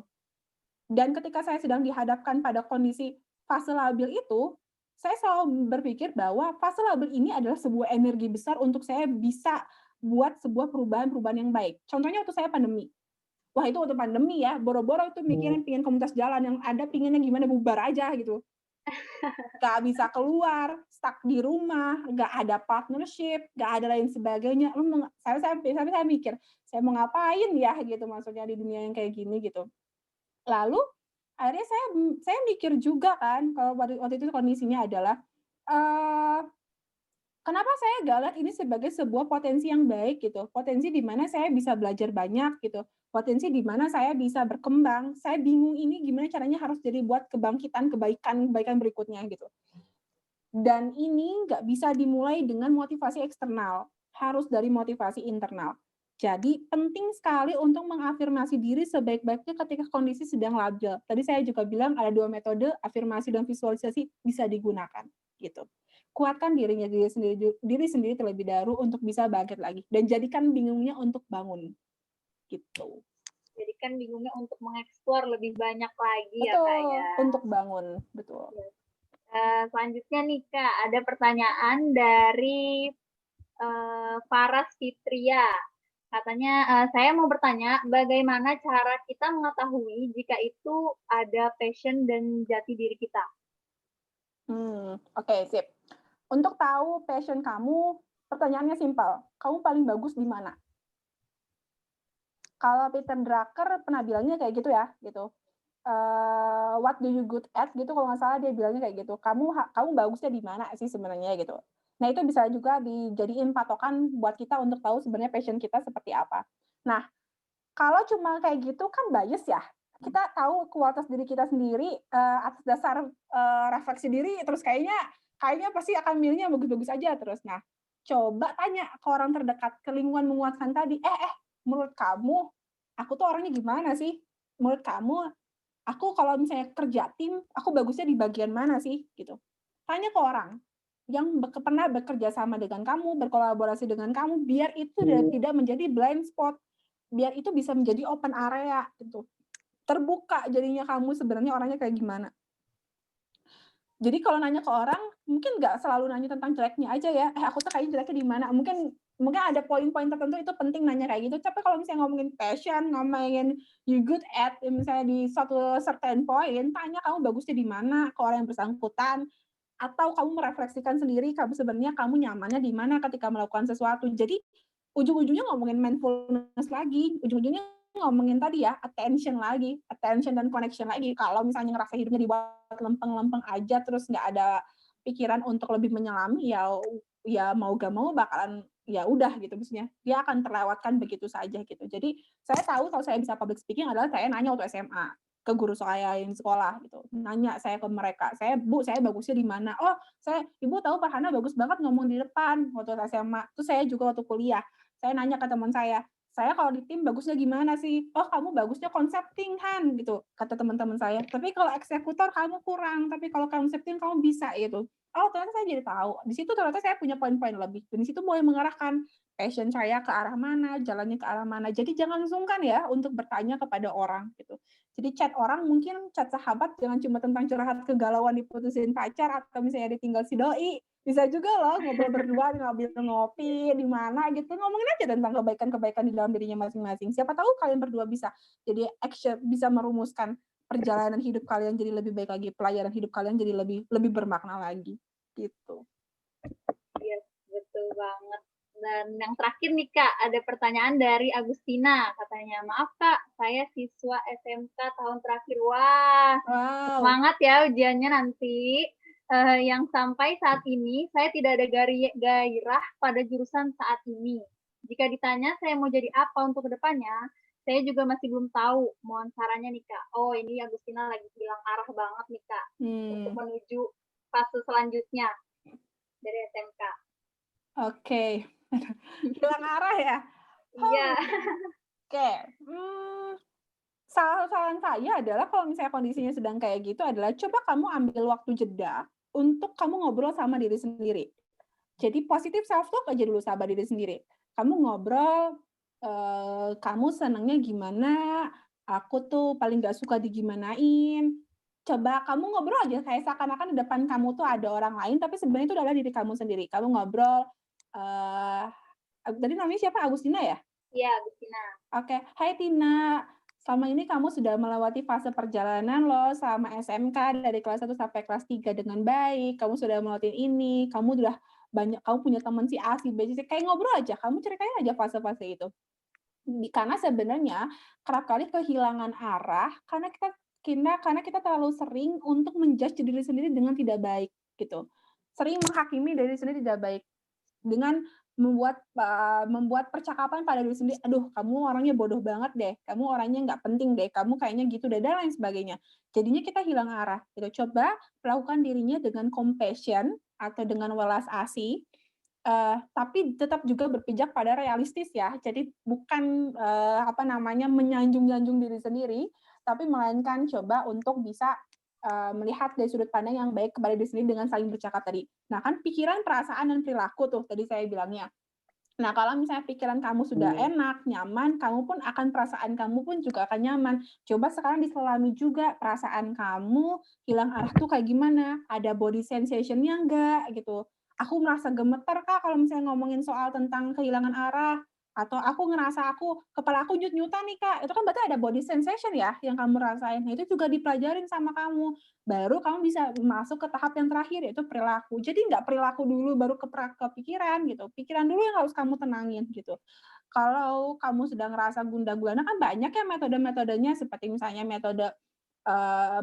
Dan ketika saya sedang dihadapkan pada kondisi fase labil itu, saya selalu berpikir bahwa fase labil ini adalah sebuah energi besar untuk saya bisa buat sebuah perubahan-perubahan yang baik. Contohnya waktu saya pandemi. Wah itu waktu pandemi ya, boro-boro itu mikirin pingin komunitas jalan, yang ada pinginnya gimana bubar aja gitu. Gak bisa keluar, stuck di rumah, gak ada partnership, gak ada lain sebagainya. Saya mikir, saya mau ngapain ya gitu, maksudnya di dunia yang kayak gini gitu. Lalu akhirnya saya mikir juga kan, kalau waktu itu kondisinya adalah, kenapa saya nggak lihat ini sebagai sebuah potensi yang baik gitu, potensi di mana saya bisa belajar banyak gitu, potensi di mana saya bisa berkembang. Saya bingung ini gimana caranya harus jadi buat kebangkitan kebaikan berikutnya gitu. Dan ini nggak bisa dimulai dengan motivasi eksternal, harus dari motivasi internal. Jadi penting sekali untuk mengafirmasi diri sebaik-baiknya ketika kondisi sedang labil. Tadi saya juga bilang ada 2 metode, afirmasi dan visualisasi bisa digunakan, gitu. Kuatkan diri sendiri terlebih dahulu untuk bisa bangkit lagi, dan jadikan bingungnya untuk bangun, gitu. Jadikan bingungnya untuk mengeksplor lebih banyak lagi ya Kak ya. Untuk bangun, betul. Selanjutnya nih Kak, ada pertanyaan dari Faras Fitria. Katanya, saya mau bertanya, bagaimana cara kita mengetahui jika itu ada passion dan jati diri kita? Oke, sip. Untuk tahu passion kamu, pertanyaannya simpel. Kamu paling bagus di mana? Kalau Peter Drucker pernah bilangnya kayak gitu ya, gitu. What do you good at gitu, kalau nggak salah dia bilangnya kayak gitu. Kamu bagusnya di mana sih sebenarnya gitu. Nah itu bisa juga dijadiin patokan buat kita untuk tahu sebenarnya passion kita seperti apa. Nah kalau cuma kayak gitu kan bias ya. Kita tahu kualitas diri kita sendiri atas dasar refleksi diri, terus kayaknya pasti akan milihnya bagus-bagus aja terus. Nah coba tanya ke orang terdekat, ke lingkungan menguatkan tadi, menurut kamu aku tuh orangnya gimana sih? Menurut kamu, aku kalau misalnya kerja tim, aku bagusnya di bagian mana sih? Gitu. Tanya ke orang yang pernah bekerja sama dengan kamu, berkolaborasi dengan kamu, biar itu tidak menjadi blind spot, biar itu bisa menjadi open area gitu. Terbuka jadinya kamu sebenarnya orangnya kayak gimana. Jadi kalau nanya ke orang, mungkin nggak selalu nanya tentang jeleknya aja ya, aku tuh kayaknya jeleknya di mana, mungkin mungkin ada poin-poin tertentu itu penting nanya kayak gitu, tapi kalau misalnya ngomongin passion, ngomongin you good at, misalnya di suatu certain point, tanya kamu bagusnya di mana ke orang yang bersangkutan, atau kamu merefleksikan sendiri sebenarnya kamu nyamannya di mana ketika melakukan sesuatu. Jadi ujung-ujungnya ngomongin mindfulness lagi, ujung-ujungnya ngomongin tadi ya, attention lagi, attention dan connection lagi. Kalau misalnya ngerasa hidupnya dibuat lempeng-lempeng aja, terus nggak ada pikiran untuk lebih menyelami, ya mau gak mau bakalan ya udah gitu maksudnya. Dia akan terlewatkan begitu saja gitu. Jadi saya tahu kalau saya bisa public speaking adalah saya nanya waktu SMA ke guru saya yang di sekolah gitu. Nanya saya ke mereka, "Bu, saya bagusnya di mana?" "Oh, Ibu tahu Farhana bagus banget ngomong di depan waktu SMA." Terus saya juga waktu kuliah, saya nanya ke teman saya kalau di tim bagusnya gimana sih? "Oh, kamu bagusnya konsepting, Han," gitu, kata teman-teman saya. "Tapi kalau eksekutor kamu kurang, tapi kalau konsepting kamu bisa," gitu. Oh, ternyata saya jadi tahu. Di situ ternyata saya punya poin-poin lebih. Dan di situ mulai mengarahkan passion saya ke arah mana, jalannya ke arah mana. Jadi jangan sungkan ya untuk bertanya kepada orang gitu. Jadi chat orang mungkin chat sahabat jangan cuma tentang curhat kegalauan diputusin pacar atau misalnya ditinggal si doi. Bisa juga loh ngobrol berdua ngambil ngopi di mana gitu, ngomongin aja tentang kebaikan-kebaikan di dalam dirinya masing-masing. Siapa tahu kalian berdua bisa jadi action, bisa merumuskan perjalanan hidup kalian jadi lebih baik lagi, pelajaran hidup kalian jadi lebih lebih bermakna lagi, gitu. Yes, betul banget. Dan yang terakhir nih Kak, ada pertanyaan dari Agustina. Katanya, "Maaf Kak, saya siswa SMK tahun terakhir." Wah, Wow. semangat ya ujiannya nanti. Yang sampai saat ini, saya tidak ada gairah pada jurusan saat ini. Jika ditanya saya mau jadi apa untuk kedepannya, saya juga masih belum tahu. Mohon sarannya nih Kak. Oh, ini Agustina lagi bilang arah banget nih Kak, untuk menuju fase selanjutnya dari SMK. Oke. Hilang arah ya? Iya. Oke. Saran saya adalah kalau misalnya kondisinya sedang kayak gitu adalah coba kamu ambil waktu jeda untuk kamu ngobrol sama diri sendiri. Jadi positif self talk aja dulu sama diri sendiri. Kamu ngobrol, kamu senangnya gimana, aku tuh paling nggak suka digimanain. Coba kamu ngobrol aja kayak seakan-akan di depan kamu tuh ada orang lain, tapi sebenarnya itu adalah diri kamu sendiri. Kamu ngobrol, eee, tadi namanya siapa? Agustina ya? Iya, Agustina. Oke. "Hai Tina, selama ini kamu sudah melewati fase perjalanan loh selama SMK dari kelas 1 sampai kelas 3 dengan baik, kamu sudah melewati ini, kamu punya teman si A, si B, si C." Kayak ngobrol aja, kamu ceritain aja fase-fase itu. Karena sebenarnya kerap kali kehilangan arah karena kita terlalu sering untuk men-judge diri sendiri dengan tidak baik, gitu. Sering menghakimi diri sendiri tidak baik. Dengan membuat percakapan pada diri sendiri, "Aduh, kamu orangnya bodoh banget deh, kamu orangnya nggak penting deh, kamu kayaknya gitu deh," dan lain sebagainya. Jadinya kita hilang arah gitu. Coba lakukan dirinya dengan compassion atau dengan welas asih, tapi tetap juga berpijak pada realistis ya. Jadi bukan, menyanjung-nyanjung diri sendiri, tapi melainkan coba untuk bisa melihat dari sudut pandang yang baik kepada diri sendiri dengan saling bercakap tadi. Nah kan pikiran, perasaan, dan perilaku tuh tadi saya bilangnya. Nah kalau misalnya pikiran kamu sudah enak, nyaman, perasaan kamu pun juga akan nyaman. Coba sekarang diselami juga perasaan kamu hilang arah tuh kayak gimana, ada body sensation-nya enggak gitu. Aku merasa gemeter Kak kalau misalnya ngomongin soal tentang kehilangan arah, atau kepala aku nyut-nyutan nih Kak, itu kan berarti ada body sensation ya yang kamu rasain. Nah itu juga dipelajarin sama kamu. Baru kamu bisa masuk ke tahap yang terakhir yaitu perilaku. Jadi nggak perilaku dulu baru ke pikiran gitu. Pikiran dulu yang harus kamu tenangin gitu. Kalau kamu sedang ngerasa gundah gulana kan banyak ya metode-metodenya seperti misalnya metode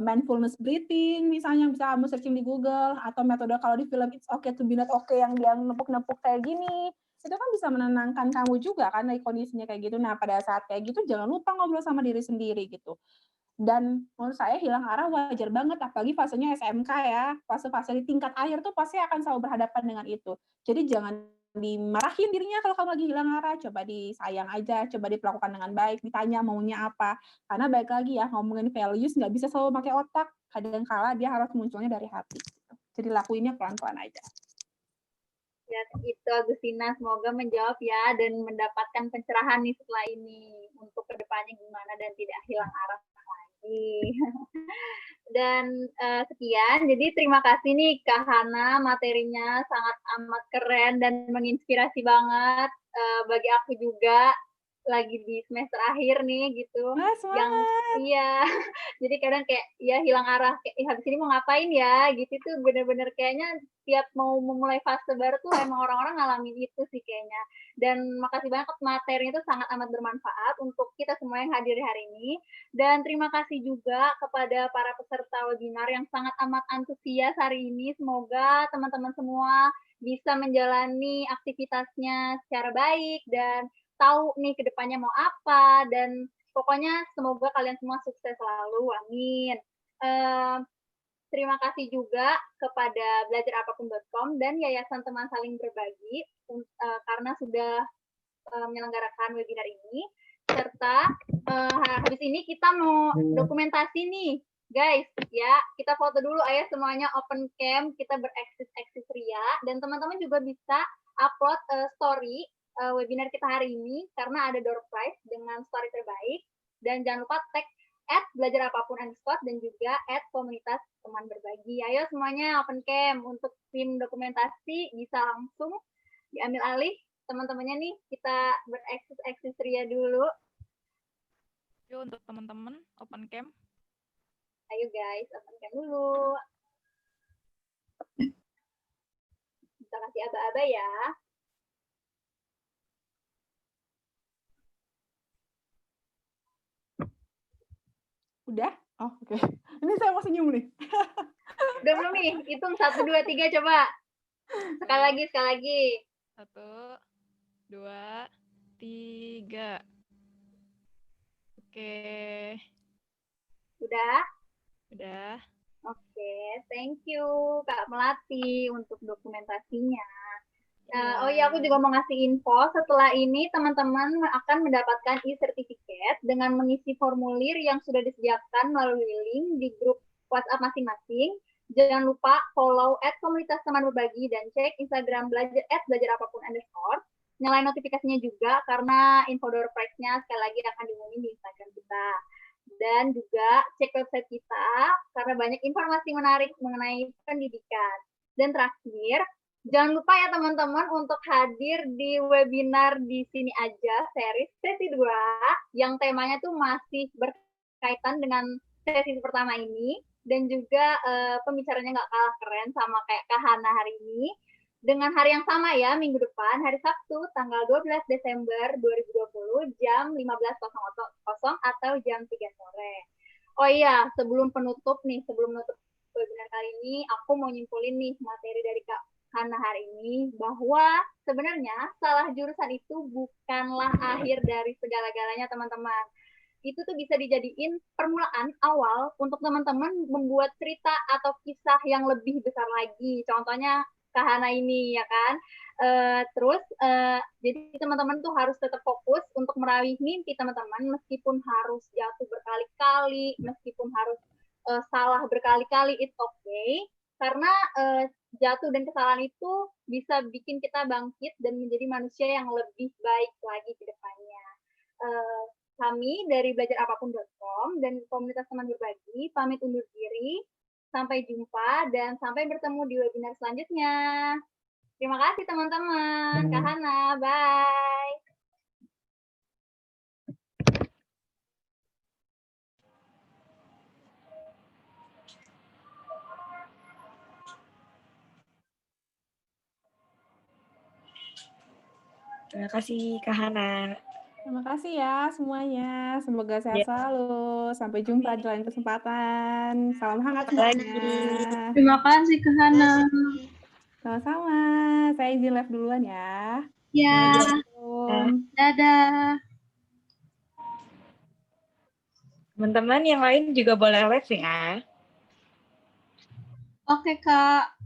mindfulness breathing misalnya bisa kamu searching di Google atau metode kalau di film It's Okay to Be Not Okay yang dia nepuk-nepuk kayak gini. Itu kan bisa menenangkan kamu juga kan dari kondisinya kayak gitu. Nah, pada saat kayak gitu jangan lupa ngobrol sama diri sendiri gitu. Dan menurut saya hilang arah wajar banget, apalagi fasenya SMK ya, fase-fase di tingkat akhir tuh pasti akan selalu berhadapan dengan itu. Jadi jangan dimarahin dirinya kalau kamu lagi hilang arah, coba disayang aja, coba diperlakukan dengan baik, ditanya maunya apa. Karena balik lagi ya, ngomongin values nggak bisa selalu pakai otak, kadang kala dia harus munculnya dari hati. Gitu. Jadi lakuinnya pelan-pelan aja. Ya, itu Agustina, semoga menjawab ya dan mendapatkan pencerahan nih setelah ini untuk kedepannya gimana dan tidak hilang arah lagi. Dan sekian, jadi terima kasih nih Kak Hana, materinya sangat amat keren dan menginspirasi banget bagi aku juga lagi di semester akhir nih gitu. Yang iya, jadi kadang kayak ya hilang arah, kayak habis ini mau ngapain ya gitu tuh bener-bener kayaknya tiap mau memulai fase baru tuh emang orang-orang ngalamin itu sih kayaknya. Dan makasih banyak materinya itu sangat amat bermanfaat untuk kita semua yang hadir hari ini. Dan terima kasih juga kepada para peserta webinar yang sangat amat antusias hari ini. Semoga teman-teman semua bisa menjalani aktivitasnya secara baik dan tahu nih kedepannya mau apa, dan pokoknya semoga kalian semua sukses selalu, amin. Terima kasih juga kepada belajarapapun.com dan Yayasan Teman Saling Berbagi karena sudah menyelenggarakan webinar ini, serta habis ini kita mau dokumentasi nih, guys, ya, kita foto dulu ayo semuanya open cam, kita bereksis ria, dan teman-teman juga bisa upload story webinar kita hari ini, karena ada door prize dengan story terbaik, dan jangan lupa tag @belajarapapun_ dan juga @komunitas teman berbagi. Ayo semuanya open cam, untuk tim dokumentasi bisa langsung diambil alih teman-temannya nih, kita bereksis ria dulu. Yuk untuk teman-teman open cam. Ayo guys, open cam dulu. Kita kasih aba-aba ya. Udah? Oh, oke. Ini saya mau senyum nih. Udah belum nih? Hitung 1, 2, 3 coba. Sekali lagi. 1, 2, 3. Oke. Udah? Udah. Oke, thank you Kak Melati untuk dokumentasinya. Oh iya, aku juga mau ngasih info, setelah ini teman-teman akan mendapatkan e-certificate dengan mengisi formulir yang sudah disediakan melalui link di grup WhatsApp masing-masing. Jangan lupa follow @komunitas teman berbagi dan cek Instagram @belajarapapun_. Nyalain notifikasinya juga karena info door prize-nya sekali lagi akan diumumin di Instagram kita. Dan juga cek website kita karena banyak informasi menarik mengenai pendidikan. Dan terakhir, jangan lupa ya teman-teman untuk hadir di webinar di sini aja, sesi 2, yang temanya tuh masih berkaitan dengan sesi pertama ini, dan juga pembicaranya nggak kalah keren sama kayak Kak Hana hari ini, dengan hari yang sama ya, minggu depan, hari Sabtu, tanggal 12 Desember 2020, jam 15.00 atau jam 3 sore. Oh iya, sebelum menutup webinar kali ini, aku mau nyimpulin nih materi dari Kak Hana hari ini, bahwa sebenarnya salah jurusan itu bukanlah akhir dari segala-galanya teman-teman. Itu tuh bisa dijadiin permulaan awal untuk teman-teman membuat cerita atau kisah yang lebih besar lagi. Contohnya Kak Hana ini ya kan. Terus jadi teman-teman tuh harus tetap fokus untuk meraih mimpi teman-teman, meskipun harus jatuh berkali-kali, meskipun harus salah berkali-kali, it's okay. Karena jatuh dan kesalahan itu bisa bikin kita bangkit dan menjadi manusia yang lebih baik lagi ke depannya. Kami dari belajarapapun.com dan komunitas teman berbagi pamit undur diri. Sampai jumpa dan sampai bertemu di webinar selanjutnya. Terima kasih teman-teman. Kak Hana, bye. Terima kasih Kak Hana. Terima kasih ya semuanya. Semoga sehat selalu. Sampai jumpa di lain kesempatan. Salam hangat semuanya. Terima kasih Kak Hana. Sama-sama. Saya izin live duluan ya. Ya. Dadah. Teman-teman yang lain juga boleh live ya. Oke, Kak.